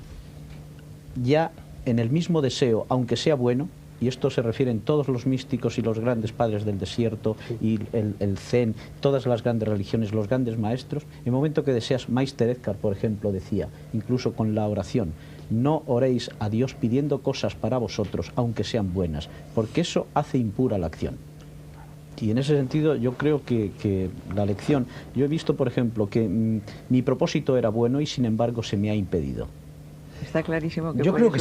ya en el mismo deseo, aunque sea bueno, y esto se refiere en todos los místicos y los grandes padres del desierto, y el Zen, todas las grandes religiones, los grandes maestros, en el momento que deseas, Meister Eckhart, por ejemplo, decía, incluso con la oración: no oréis a Dios pidiendo cosas para vosotros, aunque sean buenas, porque eso hace impura la acción. Y en ese sentido yo creo que la lección, yo he visto, por ejemplo, que mi propósito era bueno y sin embargo se me ha impedido. Está clarísimo que yo creo que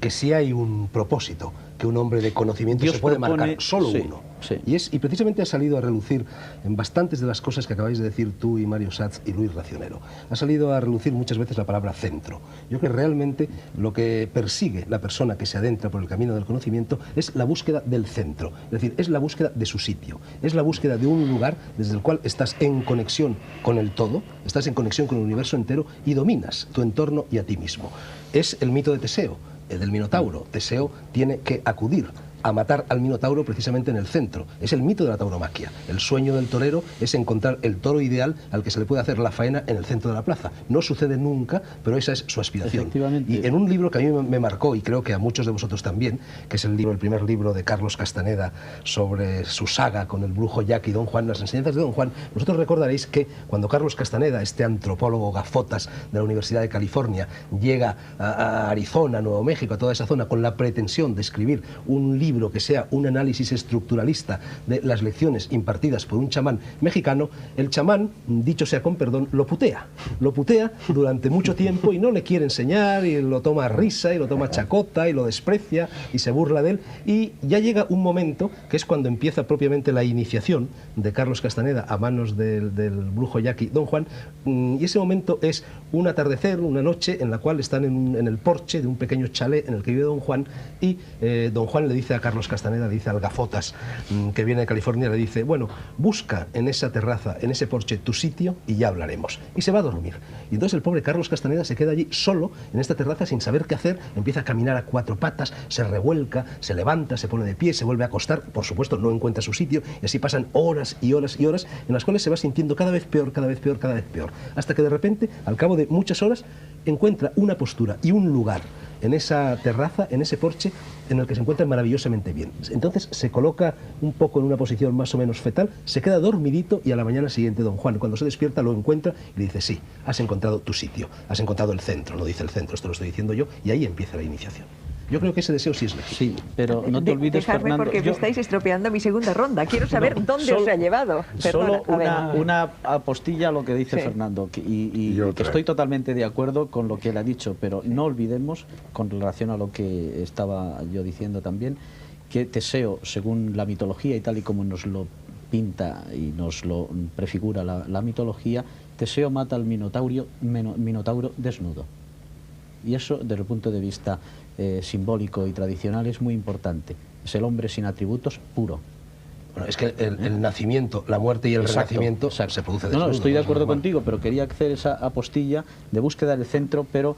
sí hay un propósito, que un hombre de conocimiento Dios se puede marcar, solo uno. Sí. Y precisamente ha salido a relucir en bastantes de las cosas que acabáis de decir tú y Mario Schatz y Luis Racionero. Ha salido a relucir muchas veces la palabra centro. Yo creo que realmente lo que persigue la persona que se adentra por el camino del conocimiento es la búsqueda del centro. Es decir, es la búsqueda de su sitio. Es la búsqueda de un lugar desde el cual estás en conexión con el todo, estás en conexión con el universo entero y dominas tu entorno y a ti mismo. Es el mito de Teseo, del Minotauro. Teseo tiene que acudir a matar al Minotauro precisamente en el centro. Es el mito de la tauromaquia. El sueño del torero es encontrar el toro ideal al que se le puede hacer la faena en el centro de la plaza. No sucede nunca, pero esa es su aspiración. Y en un libro que a mí me marcó, y creo que a muchos de vosotros también, que es el primer libro de Carlos Castaneda sobre su saga con el brujo Jack y Don Juan, las enseñanzas de Don Juan, vosotros recordaréis que cuando Carlos Castaneda, este antropólogo gafotas de la Universidad de California, llega a Arizona, Nuevo México, a toda esa zona, con la pretensión de escribir un libro libro que sea un análisis estructuralista de las lecciones impartidas por un chamán mexicano, el chamán, dicho sea con perdón, lo putea durante mucho tiempo y no le quiere enseñar y lo toma a risa y lo toma a chacota y lo desprecia y se burla de él, y ya llega un momento que es cuando empieza propiamente la iniciación de Carlos Castaneda a manos del brujo yaqui Don Juan, y ese momento es un atardecer, una noche en la cual están en el porche de un pequeño chalet en el que vive Don Juan, y Don Juan le dice a Carlos Castaneda, le dice al gafotas que viene de California, le dice, bueno, busca en esa terraza, en ese porche, tu sitio y ya hablaremos. Y se va a dormir. Y entonces el pobre Carlos Castaneda se queda allí solo en esta terraza sin saber qué hacer, empieza a caminar a cuatro patas, se revuelca, se levanta, se pone de pie, se vuelve a acostar, por supuesto no encuentra su sitio, y así pasan horas y horas y horas en las cuales se va sintiendo cada vez peor, cada vez peor, cada vez peor, hasta que de repente, al cabo de muchas horas, encuentra una postura y un lugar en esa terraza, en ese porche, en el que se encuentra maravillosamente bien. Entonces se coloca un poco en una posición más o menos fetal, se queda dormidito, y a la mañana siguiente Don Juan, cuando se despierta, lo encuentra y le dice, sí, has encontrado tu sitio, has encontrado el centro, no dice el centro, esto lo estoy diciendo yo, y ahí empieza la iniciación. Yo creo que ese deseo sí es legítimo. Sí, pero no te olvides, Dejarme, Fernando... porque me estáis estropeando mi segunda ronda. Quiero saber dónde os ha llevado. Perdona, Solo una apostilla a lo que dice Sí. Fernando, y que estoy totalmente de acuerdo con lo que él ha dicho, pero no olvidemos, con relación a lo que estaba yo diciendo también, que Teseo, según la mitología y tal y como nos lo pinta y nos lo prefigura la mitología, Teseo mata al minotauro desnudo. Y eso, desde el punto de vista simbólico y tradicional, es muy importante. Es el hombre sin atributos puro. Bueno, es que el nacimiento, la muerte y el renacimiento se produce desnudo. No, estoy de acuerdo normal. contigo, pero quería hacer esa apostilla de búsqueda del centro, pero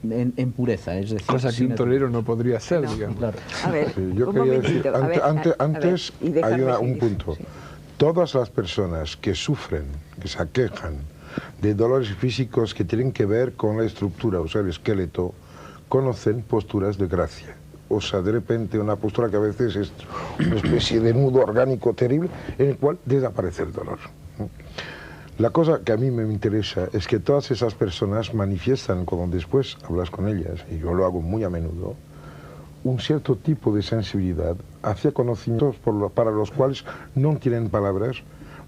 en pureza, es decir... Cosa que un torero no podría hacer, No. digamos. Claro. A ver, Sí, yo un quería momentito. decir, A ver, antes y dejarme hay un seguir. punto. Sí. Todas las personas que sufren, que se aquejan de dolores físicos que tienen que ver con la estructura, o sea, el esqueleto, conocen posturas de gracia. O sea, de repente una postura que a veces es una especie de nudo orgánico terrible en el cual desaparece el dolor. La cosa que a mí me interesa es que todas esas personas manifiestan, cuando después hablas con ellas, y yo lo hago muy a menudo, un cierto tipo de sensibilidad hacia conocimientos para los cuales no tienen palabras,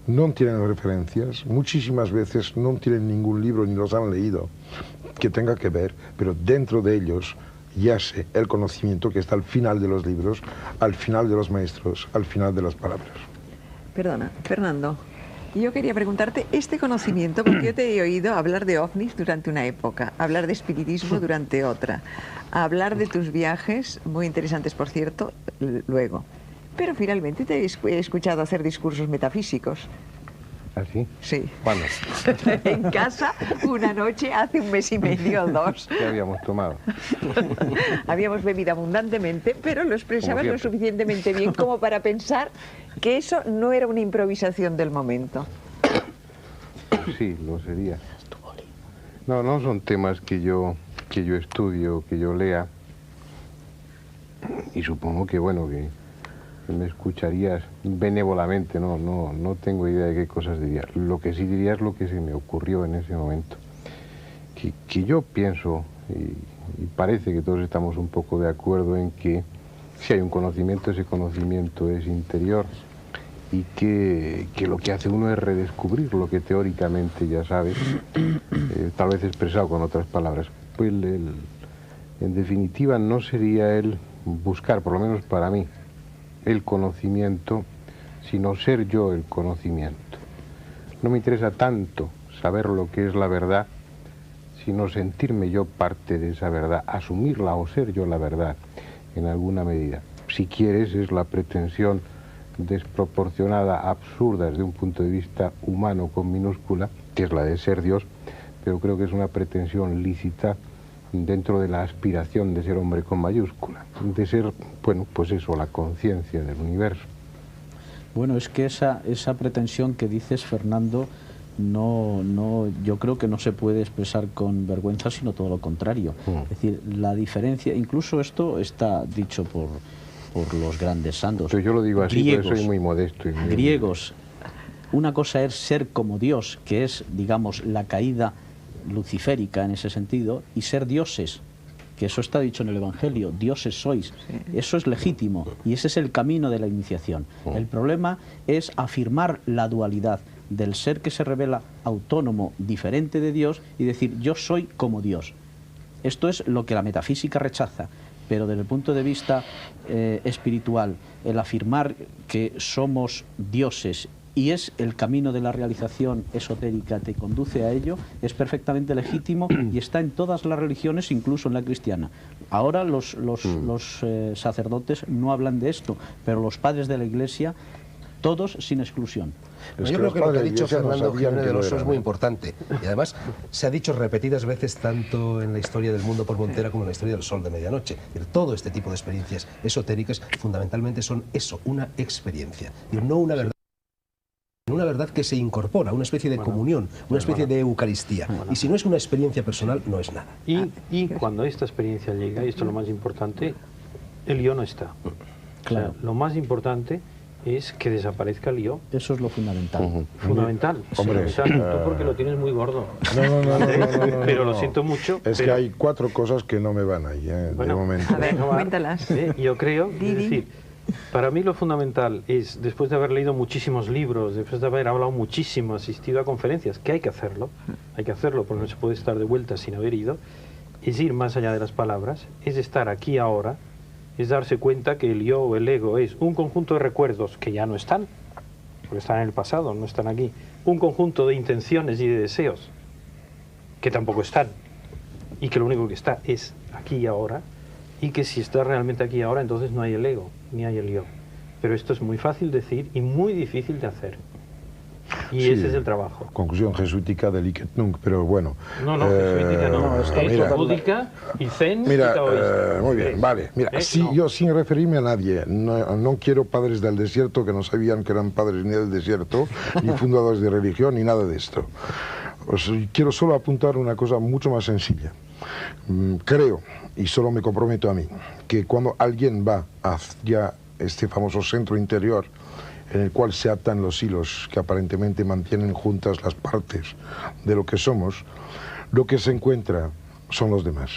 no tienen referencias, muchísimas veces no tienen ningún libro ni los han leído que tenga que ver, pero dentro de ellos yace el conocimiento que está al final de los libros, al final de los maestros, al final de las palabras. Perdona, Fernando. Yo quería preguntarte este conocimiento, porque yo te he oído hablar de ovnis durante una época, hablar de espiritismo durante otra, hablar de tus viajes, muy interesantes por cierto, luego. Pero finalmente te he escuchado hacer discursos metafísicos. ¿Así? Sí. ¿Cuándo? En casa, una noche, hace un mes y medio o dos. ¿Qué habíamos tomado? Habíamos bebido abundantemente, pero lo expresabas Como lo siempre. suficientemente bien como para pensar que eso no era una improvisación del momento. Sí, lo sería. No, no son temas que yo estudio, que yo lea. Y supongo que, bueno, que me escucharías benévolamente, no tengo idea de qué cosas diría. Lo que sí diría es lo que se me ocurrió en ese momento. Que yo pienso, y parece que todos estamos un poco de acuerdo en que si hay un conocimiento, ese conocimiento es interior, y que lo que hace uno es redescubrir lo que teóricamente ya sabes, tal vez expresado con otras palabras. Pues en definitiva no sería el buscar, por lo menos para mí, el conocimiento, sino ser yo el conocimiento. No me interesa tanto saber lo que es la verdad, sino sentirme yo parte de esa verdad, asumirla o ser yo la verdad en alguna medida. Si quieres, es la pretensión desproporcionada, absurda desde un punto de vista humano con minúscula, que es la de ser Dios, pero creo que es una pretensión lícita dentro de la aspiración de ser hombre con mayúscula, de ser, bueno, pues eso, la conciencia del universo. Bueno, es que esa pretensión que dices, Fernando, yo creo que no se puede expresar con vergüenza, sino todo lo contrario. Es decir, la diferencia, incluso esto está dicho por los grandes santos. Pero yo lo digo así, griegos, porque soy muy modesto. Y muy griegos. Una cosa es ser como Dios, que es, digamos, la caída luciférica en ese sentido, y ser dioses, que eso está dicho en el Evangelio, dioses sois. Eso es legítimo y ese es el camino de la iniciación. El problema es afirmar la dualidad del ser que se revela autónomo, diferente de Dios, y decir yo soy como Dios. Esto es lo que la metafísica rechaza, pero desde el punto de vista espiritual, el afirmar que somos dioses y es el camino de la realización esotérica, te conduce a ello, es perfectamente legítimo y está en todas las religiones, incluso en la cristiana. Ahora los sacerdotes no hablan de esto, pero los padres de la Iglesia, todos sin exclusión. Yo creo que lo que ha dicho Fernando Jiménez del Oso es muy importante. Y además se ha dicho repetidas veces tanto en la historia del mundo por Montera como en la historia del Sol de Medianoche. Todo este tipo de experiencias esotéricas fundamentalmente son eso, una experiencia. Y no una verdad. Una verdad que se incorpora, una especie de comunión, una especie de Eucaristía. Y si no es una experiencia personal, no es nada. Y cuando esta experiencia llega, y esto es lo más importante, el yo no está. Claro. O sea, lo más importante es que desaparezca el yo. Eso es lo fundamental. Fundamental. Hombre, O sea, tú porque lo tienes muy gordo. No, pero lo siento mucho. Es que hay 4 cosas que no me van ahí, de momento. A ver, cuéntalas. Yo creo, Di, es di. decir, para mí lo fundamental es, después de haber leído muchísimos libros, después de haber hablado muchísimo, asistido a conferencias, que hay que hacerlo porque no se puede estar de vuelta sin haber ido, es ir más allá de las palabras, es estar aquí ahora, es darse cuenta que el yo o el ego es un conjunto de recuerdos que ya no están, porque están en el pasado, no están aquí, un conjunto de intenciones y de deseos que tampoco están, y que lo único que está es aquí y ahora, y que si está realmente aquí y ahora, entonces no hay el ego, ni hay el yo. Pero esto es muy fácil decir y muy difícil de hacer. Y Sí, ese es el trabajo. Conclusión jesuítica del Liket Nunc, pero bueno. No, jesuítica no, es búdica y zen y Mira, taoísta. muy bien, vale. Mira, No. yo sin referirme a nadie, no quiero padres del desierto que no sabían que eran padres ni del desierto, ni fundadores de religión, ni nada de esto. Quiero solo apuntar una cosa mucho más sencilla. Creo, y solo me comprometo a mí, que cuando alguien va hacia este famoso centro interior, en el cual se atan los hilos que aparentemente mantienen juntas las partes de lo que somos, lo que se encuentra son los demás.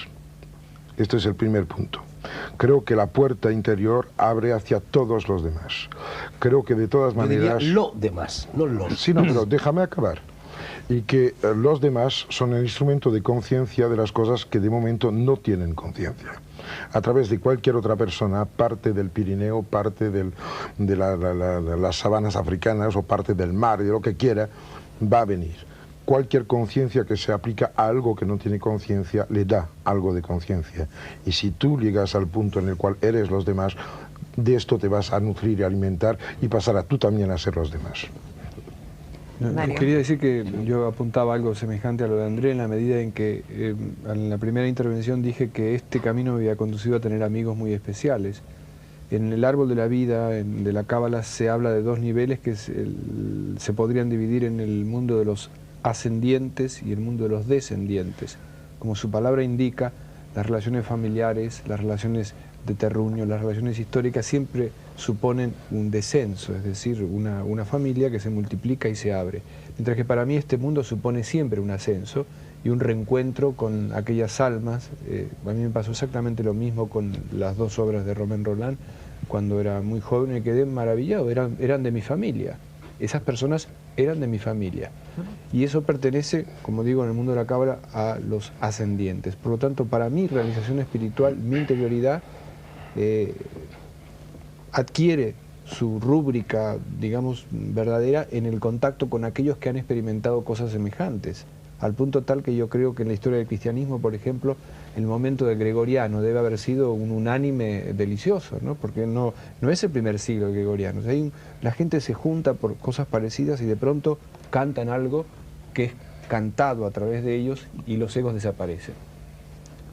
Este es el primer punto. Creo que la puerta interior abre hacia todos los demás. Creo que de todas Yo diría maneras... lo demás, no los. Sí, no, pero déjame acabar. Y que los demás son el instrumento de conciencia de las cosas que de momento no tienen conciencia. A través de cualquier otra persona, parte del Pirineo, parte de las sabanas africanas o parte del mar, de lo que quiera, va a venir. Cualquier conciencia que se aplica a algo que no tiene conciencia, le da algo de conciencia. Y si tú llegas al punto en el cual eres los demás, de esto te vas a nutrir y alimentar y pasará tú también a ser los demás. Mario. Quería decir que yo apuntaba algo semejante a lo de André en la medida en que en la primera intervención dije que este camino me había conducido a tener amigos muy especiales. En el árbol de la vida, de la Cábala, se habla de 2 niveles que se podrían dividir en el mundo de los ascendientes y el mundo de los descendientes. Como su palabra indica, las relaciones familiares, las relaciones de terruño, las relaciones históricas siempre suponen un descenso, es decir, una familia que se multiplica y se abre. Mientras que para mí este mundo supone siempre un ascenso y un reencuentro con aquellas almas. A mí me pasó exactamente lo mismo con las 2 obras de Romain Rolland. Cuando era muy joven me quedé maravillado, eran de mi familia. Esas personas eran de mi familia. Y eso pertenece, como digo, en el mundo de la Cábala, a los ascendientes. Por lo tanto, para mi realización espiritual, mi interioridad adquiere su rúbrica, digamos, verdadera en el contacto con aquellos que han experimentado cosas semejantes, al punto tal que yo creo que en la historia del cristianismo, por ejemplo, el momento del gregoriano debe haber sido un unánime delicioso, ¿no? Porque no es el primer siglo el gregoriano. O sea, la gente se junta por cosas parecidas y de pronto cantan algo que es cantado a través de ellos y los egos desaparecen.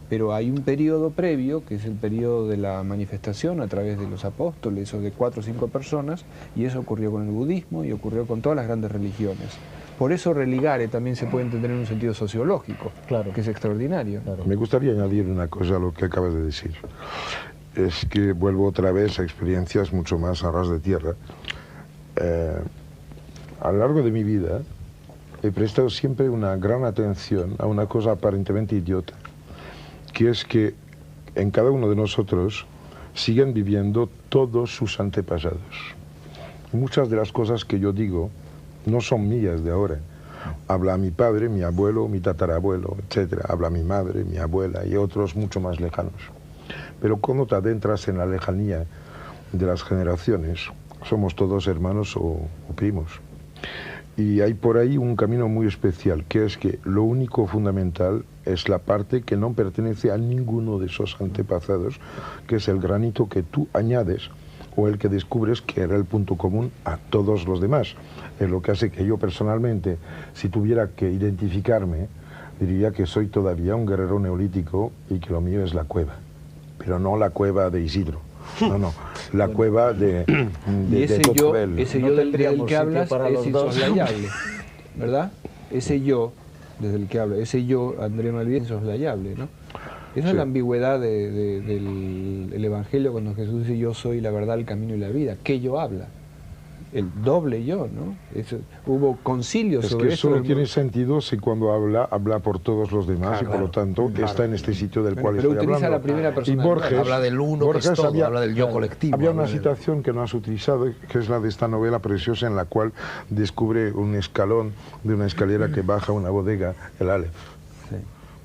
Pero hay un periodo previo, que es el periodo de la manifestación a través de los apóstoles o de 4 o 5 personas, y eso ocurrió con el budismo y ocurrió con todas las grandes religiones. Por eso religare también se puede entender en un sentido sociológico, Claro. que es extraordinario. Claro. Me gustaría añadir una cosa a lo que acabas de decir. Es que vuelvo otra vez a experiencias mucho más a ras de tierra. A lo largo de mi vida he prestado siempre una gran atención a una cosa aparentemente idiota, que es que en cada uno de nosotros siguen viviendo todos sus antepasados. Muchas de las cosas que yo digo no son mías de ahora. Habla mi padre, mi abuelo, mi tatarabuelo, etc. Habla mi madre, mi abuela y otros mucho más lejanos. Pero cuando te adentras en la lejanía de las generaciones, somos todos hermanos o primos. Y hay por ahí un camino muy especial, que es que lo único fundamental es la parte que no pertenece a ninguno de esos antepasados, que es el granito que tú añades o el que descubres que era el punto común a todos los demás. Es lo que hace que yo personalmente, si tuviera que identificarme, diría que soy todavía un guerrero neolítico y que lo mío es la cueva, pero no la cueva de Isidro. No, la cueva de Tocqueville. Ese yo del que hablas es insoslayable, ¿verdad? Ese yo, desde el que habla, ese yo, André Malvido, es insoslayable, ¿no? Esa es la ambigüedad del Evangelio cuando Jesús dice yo soy la verdad, el camino y la vida. ¿Qué yo habla? El doble yo, ¿no? Hubo concilios sobre eso. Es que solo tiene sentido si cuando habla por todos los demás, y por lo tanto está en este sitio del cual estoy hablando. La primera persona. Y Borges, habla del uno, que es todo, habla del yo colectivo. Había una situación que no has utilizado, que es la de esta novela preciosa en la cual descubre un escalón de una escalera que baja a una bodega, el Aleph. Sí.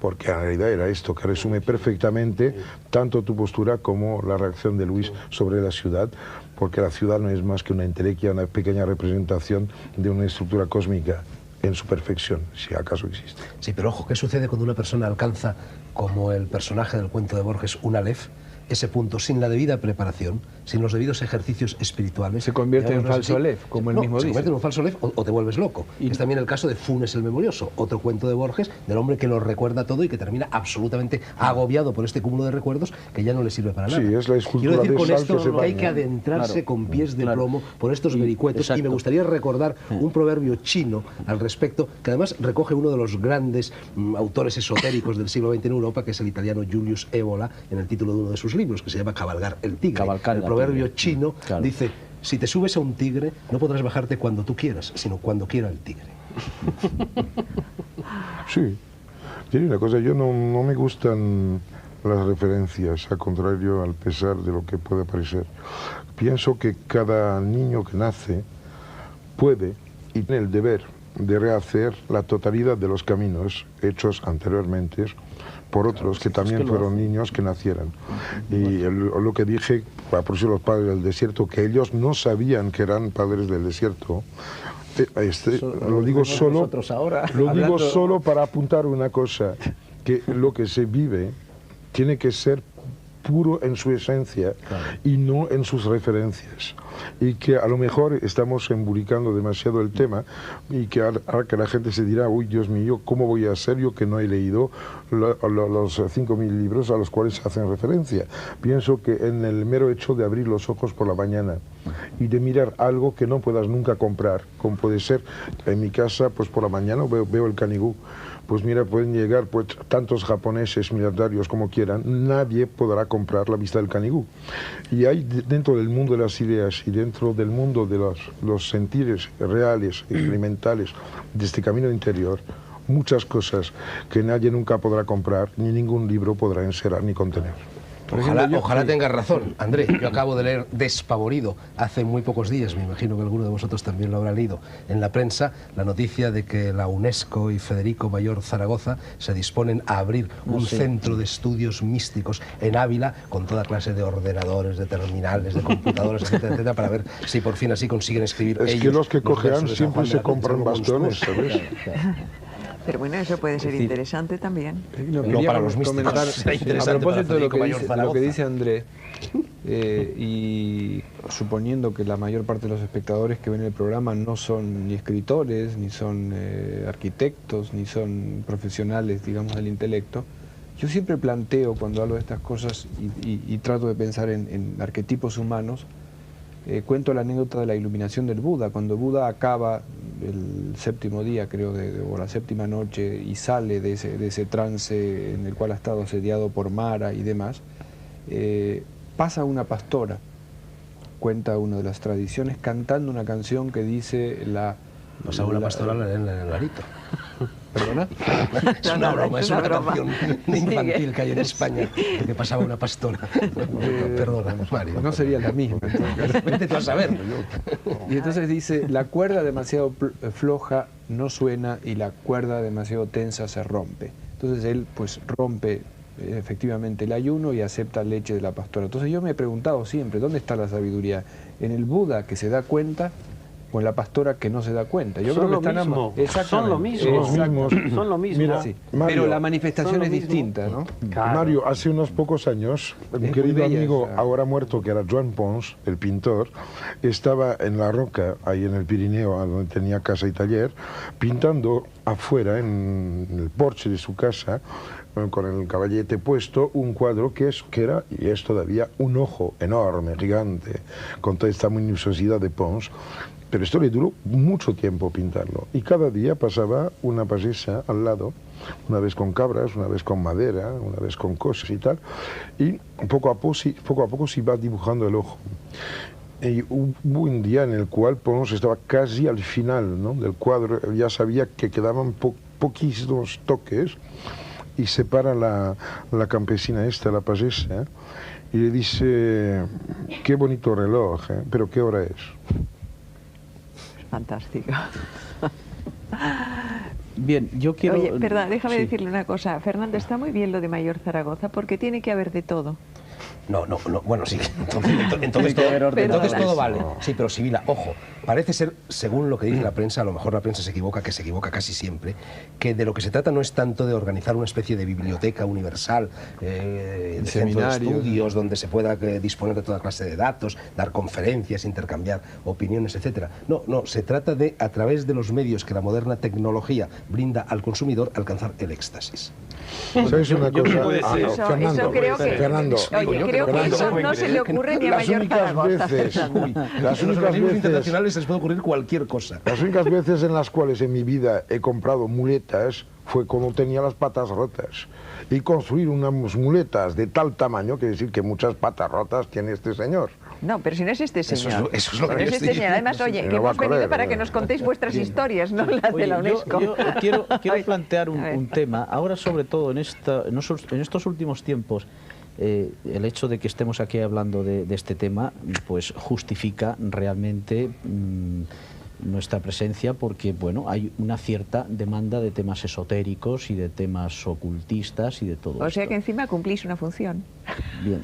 Porque en realidad era esto, que resume perfectamente tanto tu postura como la reacción de Luis sobre la ciudad, porque la ciudad no es más que una entelequia, una pequeña representación de una estructura cósmica en su perfección, si acaso existe. Sí, pero ojo, ¿qué sucede cuando una persona alcanza, como el personaje del cuento de Borges, un Aleph? Ese punto, sin la debida preparación, sin los debidos ejercicios espirituales... Se convierte en falso Aleph, como él mismo dice. Se convierte en un falso Aleph o te vuelves loco. Y es también el caso de Funes el Memorioso, otro cuento de Borges, del hombre que lo recuerda todo y que termina absolutamente agobiado por este cúmulo de recuerdos que ya no le sirve para nada. Sí, es la escultura. Quiero decir con de esto que hay que adentrarse con pies de plomo por estos vericuetos. Exacto. Y me gustaría recordar un proverbio chino al respecto, que además recoge uno de los grandes autores esotéricos del siglo XX en Europa, que es el italiano Julius Evola, en el título de uno de sus libros, que se llama Cabalgar el tigre. El proverbio chino dice, si te subes a un tigre, no podrás bajarte cuando tú quieras, sino cuando quiera el tigre. Sí, tiene una cosa, yo no me gustan las referencias, al contrario, al pesar de lo que puede parecer. Pienso que cada niño que nace puede y tiene el deber de rehacer la totalidad de los caminos hechos anteriormente por otros que también fueron niños que nacieran. Y lo que dije, por eso los padres del desierto, que ellos no sabían que eran padres del desierto, lo digo solo para apuntar una cosa, que lo que se vive tiene que ser puro en su esencia y no en sus referencias, y que a lo mejor estamos emburicando demasiado el tema y que ahora que la gente se dirá, uy, Dios mío, ¿cómo voy a ser yo que no he leído los 5.000 libros a los cuales se hacen referencia? Pienso que en el mero hecho de abrir los ojos por la mañana y de mirar algo que no puedas nunca comprar, como puede ser en mi casa, pues por la mañana veo el Canigú. Pues mira, pueden llegar pues tantos japoneses miliardarios como quieran, nadie podrá comprar la vista del Canigú. Y hay dentro del mundo de las ideas y dentro del mundo de los sentires reales, experimentales, de este camino interior, muchas cosas que nadie nunca podrá comprar, ni ningún libro podrá encerrar ni contener. Ojalá tengas razón, André. Yo acabo de leer despavorido hace muy pocos días, me imagino que alguno de vosotros también lo habrá leído, en la prensa, la noticia de que la UNESCO y Federico Mayor Zaragoza se disponen a abrir un centro de estudios místicos en Ávila con toda clase de ordenadores, de terminales, de computadores, etcétera, etcétera, para ver si por fin así consiguen escribir ellos. Es que los que cogean siempre se compran bastones, ¿sabes? Pero bueno, eso puede ser interesante también. No para los místicos. A propósito de lo que dice André, y suponiendo que la mayor parte de los espectadores que ven el programa no son ni escritores, ni son arquitectos, ni son profesionales, digamos, del intelecto, yo siempre planteo, cuando hablo de estas cosas y trato de pensar en arquetipos humanos, cuento la anécdota de la iluminación del Buda. Cuando Buda acaba el séptimo día, creo, o la séptima noche, y sale de ese trance en el cual ha estado asediado por Mara y demás, pasa una pastora, cuenta una de las tradiciones, cantando una canción que dice Pasa una pastora en el garito. ¿Perdona? Es una broma, es una canción infantil Sigue. que hay en España de que pasaba una pastora. Perdona, Mario. No sería la misma. Vete tú a saber. Y entonces dice, la cuerda demasiado floja no suena y la cuerda demasiado tensa se rompe. Entonces él pues rompe efectivamente el ayuno y acepta leche de la pastora. Entonces yo me he preguntado siempre, ¿dónde está la sabiduría? ¿En el Buda que se da cuenta o en la pastora que no se da cuenta? Yo Son creo que lo mismo, Exactamente. son lo mismo. Son los mismos. Son lo mismo. Mira, Sí. Mario, Pero la manifestación son lo es mismo. distinta, ¿no? Claro. Mario, hace unos pocos años, un muy querido bella amigo esa- ahora muerto, que era Joan Pons, el pintor, estaba en la roca, ahí en el Pirineo, donde tenía casa y taller, pintando afuera, en el porche de su casa, con el caballete puesto, un cuadro que era y es todavía un ojo enorme, gigante, con toda esta minuciosidad de Pons. Pero esto le duró mucho tiempo pintarlo. Y cada día pasaba una payesa al lado, una vez con cabras, una vez con madera, una vez con cosas y tal. Y poco a poco se iba dibujando el ojo. Y hubo un día en el cual Pons estaba casi al final, ¿no?, del cuadro. Ya sabía que quedaban poquísimos toques. Y se para la campesina esta, la payesa, y le dice: qué bonito reloj, ¿eh? Pero ¿qué hora es? Fantástico. Bien, yo quiero... Oye, perdón, déjame sí. decirle una cosa. Fernando, está muy bien lo de Mayor Zaragoza porque tiene que haber de todo. No, bueno, sí. Entonces Tiene que haber ordenadores. todo vale. Sí, pero Sibila, ojo, parece ser, según lo que dice la prensa, a lo mejor la prensa se equivoca, que se equivoca casi siempre, que de lo que se trata no es tanto de organizar una especie de biblioteca universal, de centro de Seminarios. estudios, donde se pueda disponer de toda clase de datos, dar conferencias, intercambiar opiniones, etcétera. No, se trata de, a través de los medios que la moderna tecnología brinda al consumidor, alcanzar el éxtasis. ¿Sabes una cosa? puede ser. Eso creo que... Fernando, Oye, creo que Fernando, eso no se le ocurre ni a las Mayor únicas Zaragoza, veces, Fernando. las A los únicas organismos veces, internacionales les puede ocurrir cualquier cosa. las únicas veces en las cuales en mi vida he comprado muletas fue cuando tenía las patas rotas. Y construir unas muletas de tal tamaño, quiere decir que muchas patas rotas tiene este señor. No, pero si no es este señor. Eso es lo que No yo es estoy este señor. Además, oye, No que va a hemos venido correr, para que nos contéis vuestras historias, no las de Oye, la UNESCO. yo quiero Oye, plantear a ver. un tema, ahora sobre todo en estos últimos tiempos, el hecho de que estemos aquí hablando de este tema, pues justifica realmente nuestra presencia, porque bueno, hay una cierta demanda de temas esotéricos y de temas ocultistas y de todo O sea esto. que encima cumplís una función. Bien.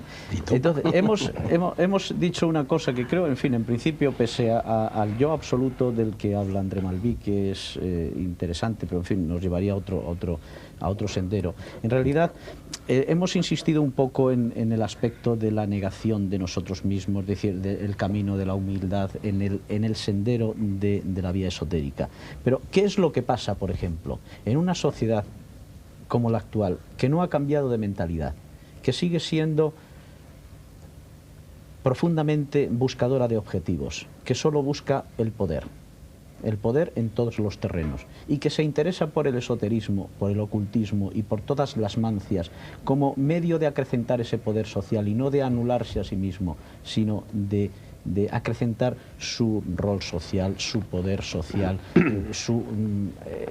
Entonces, hemos dicho una cosa que creo, en fin, en principio, pese al yo absoluto del que habla André Malví, que es interesante, pero en fin, nos llevaría a otro sendero. En realidad, hemos insistido un poco en el aspecto de la negación de nosotros mismos, es decir, del camino de la humildad, en el sendero de la vía esotérica. Pero, ¿qué es lo que pasa, por ejemplo, en una sociedad como la actual, que no ha cambiado de mentalidad, que sigue siendo profundamente buscadora de objetivos, que solo busca el poder en todos los terrenos, y que se interesa por el esoterismo, por el ocultismo y por todas las mancias como medio de acrecentar ese poder social y no de anularse a sí mismo, sino de acrecentar su rol social, su poder social, su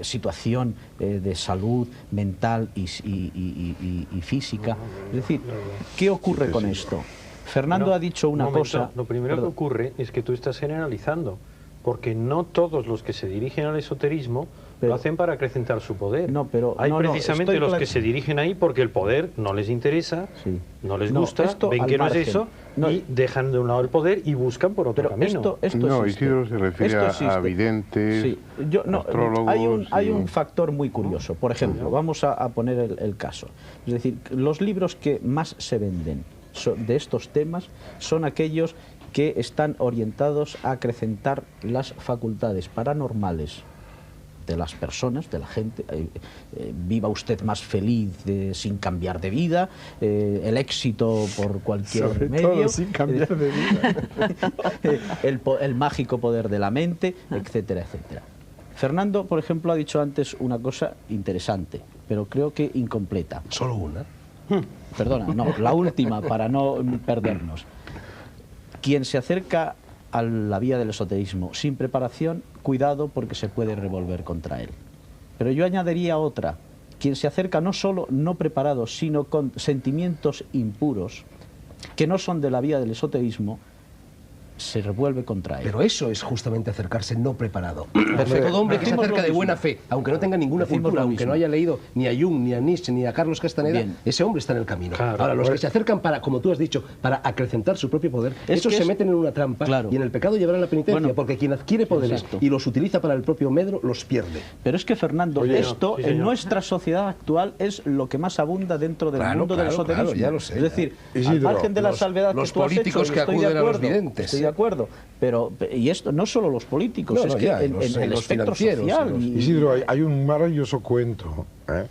situación de salud mental y física. Es decir, ¿qué ocurre con esto? Fernando Bueno, ha dicho una un momento. cosa... Lo primero Perdón. que ocurre es que tú estás generalizando, porque no todos los que se dirigen al esoterismo Pero- lo hacen para acrecentar su poder. No, pero- hay no, no, precisamente estoy los clar- que se dirigen ahí porque el poder no les interesa, Sí. no les No, gusta, esto ven al que no es margen. eso No, y dejan de un lado el poder y buscan por otro Pero camino. esto No, existe. Isidro se refiere Esto a existe. videntes, Sí, astrólogos hay y- un factor muy curioso. Por ejemplo, vamos a poner el caso. Es decir, los libros que más se venden de estos temas son aquellos que están orientados a acrecentar las facultades paranormales de las personas, de la gente. Viva usted más feliz sin cambiar de vida, el éxito por cualquier Sobre medio, todo sin cambiar de vida. el mágico poder de la mente, etcétera, etcétera. Fernando, por ejemplo, ha dicho antes una cosa interesante, pero creo que incompleta. Solo una. Perdona, no, la última, para no perdernos. Quien se acerca a la vía del esoterismo sin preparación, cuidado porque se puede revolver contra él. Pero yo añadiría otra. Quien se acerca no solo no preparado, sino con sentimientos impuros, que no son de la vía del esoterismo, se revuelve contra él. Pero eso es justamente acercarse no preparado. Todo hombre que se acerca de buena fe, aunque no tenga ninguna cultura, aunque no haya leído ni a Jung, ni a Nietzsche, ni a Carlos Castaneda, ese hombre está en el camino. Claro. Ahora, los que se acercan para, como tú has dicho, para acrecentar su propio poder, estos se meten en una trampa y en el pecado llevarán la penitencia, porque quien adquiere poderes y los utiliza para el propio medro, los pierde. Pero es que, Fernando, esto en nuestra sociedad actual es lo que más abunda dentro del mundo del esoterismo. Claro, ya lo sé. Es decir, al margen de la salvedad que tú has hecho, políticos que acuden a los videntes. Estoy de acuerdo. Pero, y esto no solo los políticos, es que en el espectro social. Isidro, hay un maravilloso cuento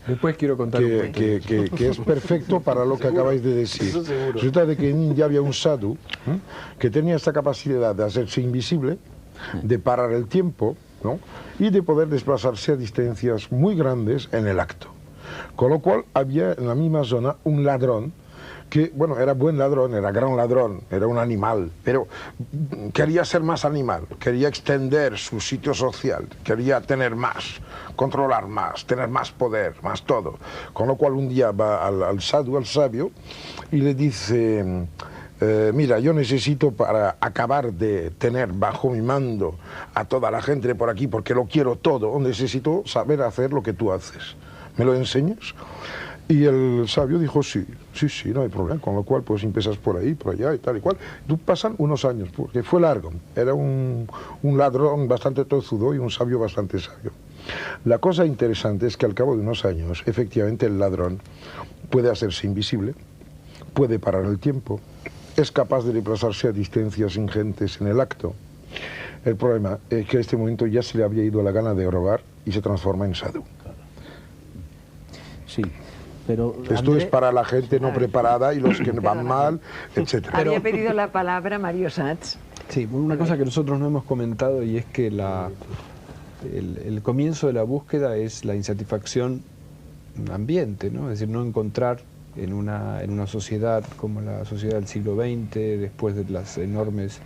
después quiero contar que es perfecto para lo que acabáis de decir. Resulta de que en India había un sadhu que tenía esta capacidad de hacerse invisible, de parar el tiempo, ¿no?, y de poder desplazarse a distancias muy grandes en el acto. Con lo cual había en la misma zona un ladrón que, bueno, era buen ladrón, era gran ladrón, era un animal, pero quería ser más animal, quería extender su sitio social, quería tener más, controlar más, tener más poder, más todo. Con lo cual un día va al sadhu, al sabio, y le dice, mira, yo necesito para acabar de tener bajo mi mando a toda la gente de por aquí, porque lo quiero todo, necesito saber hacer lo que tú haces. ¿Me lo enseñas? Y el sabio dijo, sí, no hay problema, con lo cual pues empiezas por ahí, por allá y tal y cual. Pasan unos años, porque fue largo, era un ladrón bastante tozudo y un sabio bastante sabio. La cosa interesante es que al cabo de unos años, efectivamente el ladrón puede hacerse invisible, puede parar el tiempo, es capaz de desplazarse a distancias ingentes en el acto. El problema es que en este momento ya se le había ido la gana de robar y se transforma en sadhu. Sí. Pero, esto es para la gente no preparada y los que van mal, etc. Había pedido la palabra Mario Sachs. Sí, una cosa que nosotros no hemos comentado, y es que el comienzo de la búsqueda es la insatisfacción ambiente, ¿no? Es decir, no encontrar en una sociedad como la sociedad del siglo XX, después de los enormes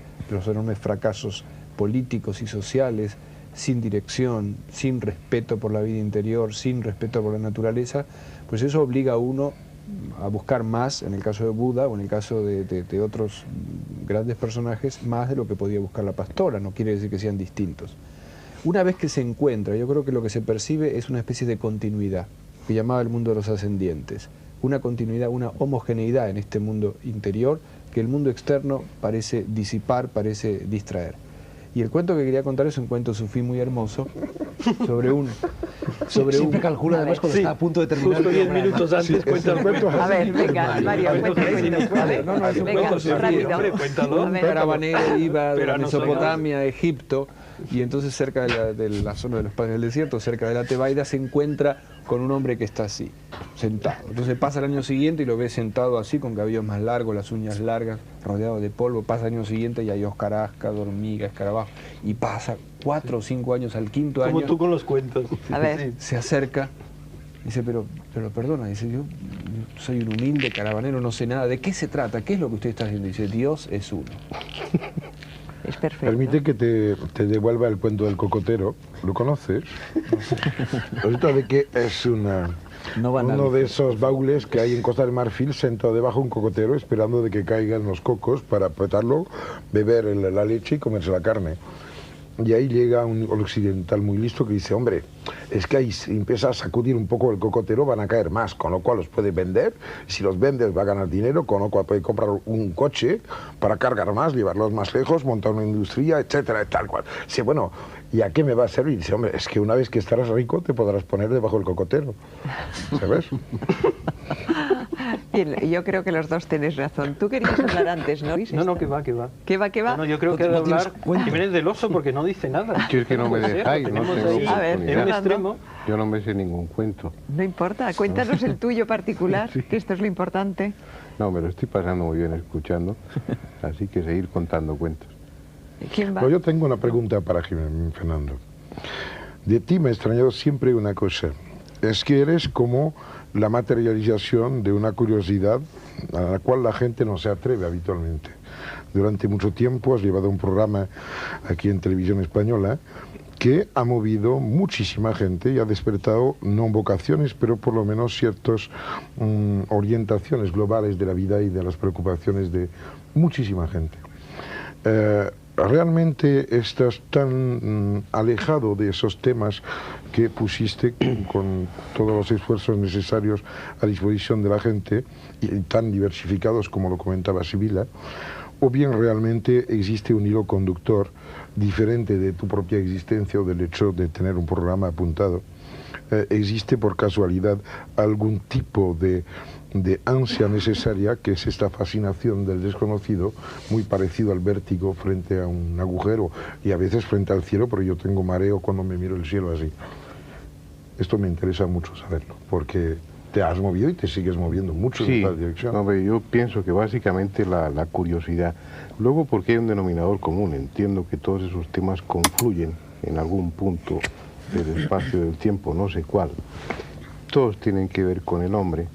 fracasos políticos y sociales, sin dirección, sin respeto por la vida interior, sin respeto por la naturaleza, pues eso obliga a uno a buscar más, en el caso de Buda o en el caso de otros grandes personajes, más de lo que podía buscar la pastora. No quiere decir que sean distintos. Una vez que se encuentra, yo creo que lo que se percibe es una especie de continuidad, que llamaba el mundo de los ascendientes. Una continuidad, una homogeneidad en este mundo interior que el mundo externo parece disipar, parece distraer. Y el cuento que quería contar es un cuento sufí muy hermoso Siempre calcula además cuando está a punto de terminar. Justo 10 minutos antes cuenta el cuento. A ver, venga, Mario, cuéntame. No, es un cuento rápido. Un caravanero iba de Mesopotamia a Egipto, y entonces cerca de la zona de los padres del desierto, cerca de la Tebaida, se encuentra con un hombre que está así, sentado. Entonces pasa el año siguiente y lo ve sentado así, con cabellos más largos, las uñas largas, rodeado de polvo. Pasa el año siguiente y hay hojarasca, hormiga, escarabajo. Y pasa 4 o 5 años, al quinto año... Como tú con los cuentos. A ver. Se acerca, dice, pero perdona, dice, yo soy un humilde caravanero, no sé nada. ¿De qué se trata? ¿Qué es lo que usted está haciendo? Dice, Dios es uno. Es perfecto. Permite que te devuelva el cuento del cocotero. ¿Lo conoces? Resulta de que es uno de esos baúles que hay en Costa del Marfil, sentado debajo de un cocotero esperando de que caigan los cocos para apretarlo, beber la leche y comerse la carne. Y ahí llega un occidental muy listo que dice, hombre, es que ahí si empieza a sacudir un poco el cocotero van a caer más, con lo cual los puede vender, si los vendes va a ganar dinero, con lo cual puede comprar un coche para cargar más, llevarlos más lejos, montar una industria, etcétera, tal cual. Dice, bueno, ¿y a qué me va a servir? Dice, hombre, es que una vez que estarás rico te podrás poner debajo del cocotero, ¿sabes? Bien, yo creo que los dos tenéis razón. Tú querías hablar antes, ¿no? No, que va. ¿Qué va? No, yo creo que debe hablar Jiménez del Oso porque no dice nada. Si es que no me dejáis, no tengo A ver, en un extremo. Yo no me sé ningún cuento. No importa, cuéntanos el tuyo particular, que esto es lo importante. No, me lo estoy pasando muy bien escuchando, así que seguir contando cuentos. ¿Quién va? Pues yo tengo una pregunta para Fernando. De ti me ha extrañado siempre una cosa. Es que eres como la materialización de una curiosidad a la cual la gente no se atreve habitualmente. Durante mucho tiempo has llevado un programa aquí en Televisión Española que ha movido muchísima gente y ha despertado no vocaciones, pero por lo menos ciertas orientaciones globales de la vida y de las preocupaciones de muchísima gente. Realmente estás tan alejado de esos temas que pusiste con todos los esfuerzos necesarios a disposición de la gente y tan diversificados como lo comentaba Sibila, o bien realmente existe un hilo conductor diferente de tu propia existencia o del hecho de tener un programa apuntado. Existe por casualidad algún tipo de ansia necesaria, que es esta fascinación del desconocido, muy parecido al vértigo frente a un agujero y a veces frente al cielo, pero yo tengo mareo cuando me miro el cielo así. Esto me interesa mucho saberlo, porque te has movido y te sigues moviendo mucho en esta dirección. No, yo pienso que básicamente la curiosidad. Luego, porque hay un denominador común, entiendo que todos esos temas confluyen en algún punto del espacio del tiempo, no sé cuál. Todos tienen que ver con el hombre.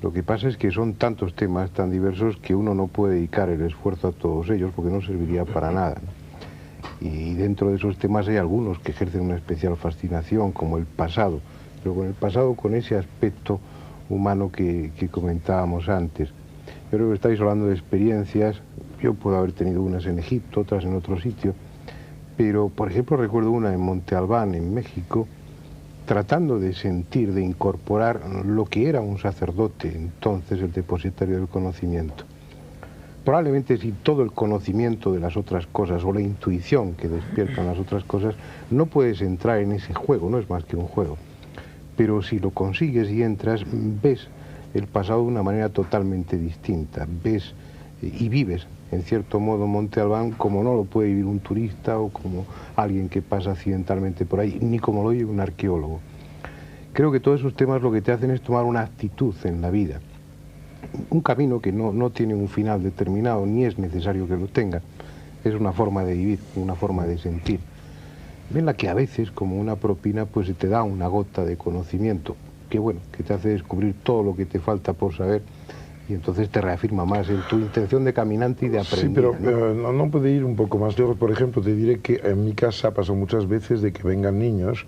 Lo que pasa es que son tantos temas tan diversos que uno no puede dedicar el esfuerzo a todos ellos porque no serviría para nada, ¿no? Y dentro de esos temas hay algunos que ejercen una especial fascinación, como el pasado, pero con el pasado, con ese aspecto humano que comentábamos antes. Yo creo que estáis hablando de experiencias. Yo puedo haber tenido unas en Egipto, otras en otro sitio, pero por ejemplo recuerdo una en Monte Albán, en México, tratando de sentir, de incorporar lo que era un sacerdote, entonces el depositario del conocimiento. Probablemente si todo el conocimiento de las otras cosas o la intuición que despiertan las otras cosas, no puedes entrar en ese juego, no es más que un juego. Pero si lo consigues y entras, ves el pasado de una manera totalmente distinta, ves y vives, en cierto modo, Monte Albán como no lo puede vivir un turista o como alguien que pasa accidentalmente por ahí, ni como lo vive un arqueólogo. Creo que todos esos temas lo que te hacen es tomar una actitud en la vida, un camino que no tiene un final determinado, ni es necesario que lo tenga, es una forma de vivir, una forma de sentir, en la que a veces, como una propina, pues se te da una gota de conocimiento, que bueno, que te hace descubrir todo lo que te falta por saber, y entonces te reafirma más en tu intención de caminante y de aprender. Sí, pero no puede ir un poco más lejos. Por ejemplo, te diré que en mi casa pasó muchas veces de que vengan niños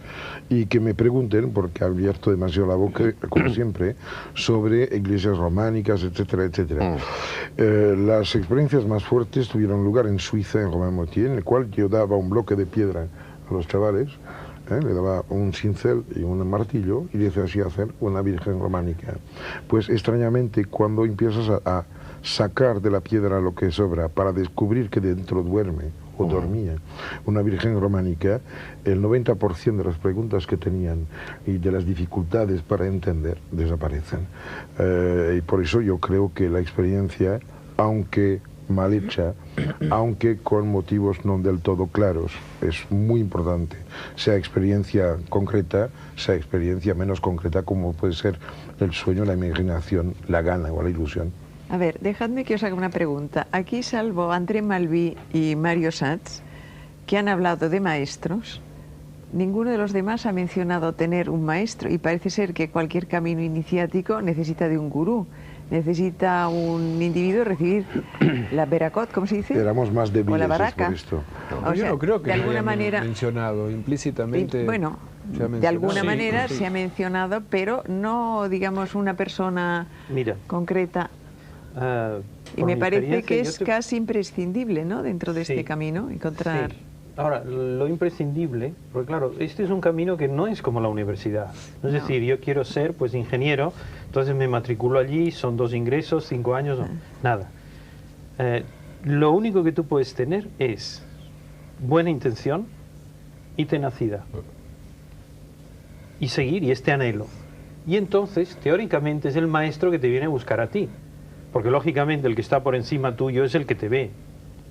y que me pregunten, porque he abierto demasiado la boca, como siempre, sobre iglesias románicas, etcétera, etcétera. Las experiencias más fuertes tuvieron lugar en Suiza, en Romain-Mortier, en el cual yo daba un bloque de piedra a los chavales, le daba un cincel y un martillo y les hacía hacer una virgen románica. Pues extrañamente, cuando empiezas a sacar de la piedra lo que sobra para descubrir que dentro duerme o dormía una virgen románica, el 90% de las preguntas que tenían y de las dificultades para entender desaparecen. Y por eso yo creo que la experiencia, aunque mal hecha, aunque con motivos no del todo claros, es muy importante, sea experiencia concreta, sea experiencia menos concreta, como puede ser el sueño, la imaginación, la gana o la ilusión. A ver, dejadme que os haga una pregunta. Aquí, salvo André Malví y Mario Satz, que han hablado de maestros, ninguno de los demás ha mencionado tener un maestro, y parece ser que cualquier camino iniciático necesita de un gurú. Necesita un individuo recibir la veracot, ¿cómo se dice? Éramos más débiles o la baraca. por esto. O Yo sea, no creo que de alguna manera mencionado implícitamente. Bueno, se ha de alguna mencionado. manera Sí. se ha mencionado, pero no, digamos, una persona Mira, concreta. Y por me mi parece experiencia, que yo es casi imprescindible, ¿no?, dentro de Sí. este camino, encontrar... Sí. Ahora, lo imprescindible, porque claro, este es un camino que no es como la universidad. Es decir, yo quiero ser pues ingeniero, entonces me matriculo allí, son 2 ingresos, 5 años, nada. Lo único que tú puedes tener es buena intención y tenacidad. Y seguir, y este anhelo. Y entonces, teóricamente, es el maestro que te viene a buscar a ti. Porque lógicamente el que está por encima tuyo es el que te ve.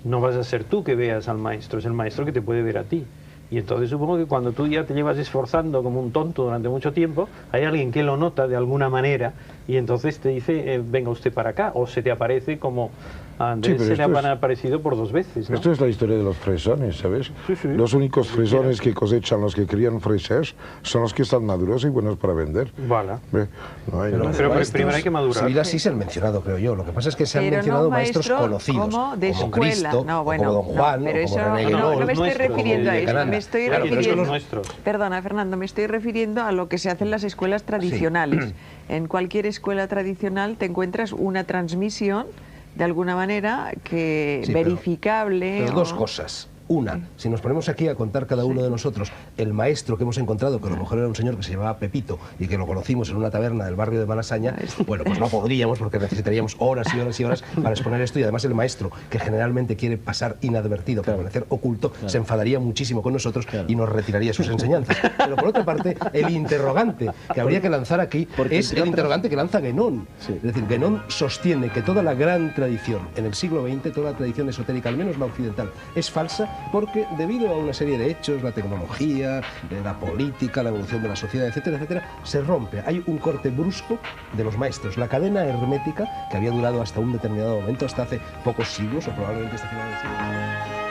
No vas a ser tú que veas al maestro, es el maestro que te puede ver a ti. Y entonces supongo que cuando tú ya te llevas esforzando como un tonto durante mucho tiempo, hay alguien que lo nota de alguna manera y entonces te dice, venga usted para acá, o se te aparece como A Andrés pero se le esto han aparecido por 2 veces, ¿no? Esto es la historia de los fresones, ¿sabes? Sí, sí. Los únicos fresones que cosechan los que crían fresas son los que están maduros y buenos para vender. Vale. No hay Pero nada. Pero maestros primero hay que madurar. civiles sí se han mencionado, creo yo. Lo que pasa es que se han Pero mencionado no maestros maestro conocidos, como de como escuela. Cristo, No, o bueno, como Don Juan, pero o eso como René no, Guinol, no me estoy nuestros, refiriendo a de eso. Canana. Me estoy Claro, pero es que refiriendo. los nuestros. Perdona, Fernando, me estoy refiriendo a lo que se hace en las escuelas tradicionales. En cualquier escuela tradicional te encuentras una transmisión de alguna manera que Sí, pero- verificable. Pero dos cosas. Una, si nos ponemos aquí a contar cada uno de nosotros el maestro que hemos encontrado, que a lo mejor era un señor que se llamaba Pepito y que lo conocimos en una taberna del barrio de Malasaña, bueno, pues no podríamos porque necesitaríamos horas y horas y horas para exponer esto, y además el maestro, que generalmente quiere pasar inadvertido, permanecer oculto, se enfadaría muchísimo con nosotros y nos retiraría sus enseñanzas. Pero por otra parte, el interrogante que habría que lanzar aquí es el interrogante que lanza Guénon. Es decir, Guénon sostiene que toda la gran tradición en el siglo XX, toda la tradición esotérica, al menos la occidental, es falsa porque debido a una serie de hechos, la tecnología, la política, la evolución de la sociedad, etcétera, etcétera, se rompe. Hay un corte brusco de los maestros. La cadena hermética, que había durado hasta un determinado momento, hasta hace pocos siglos, o probablemente hasta finales del siglo.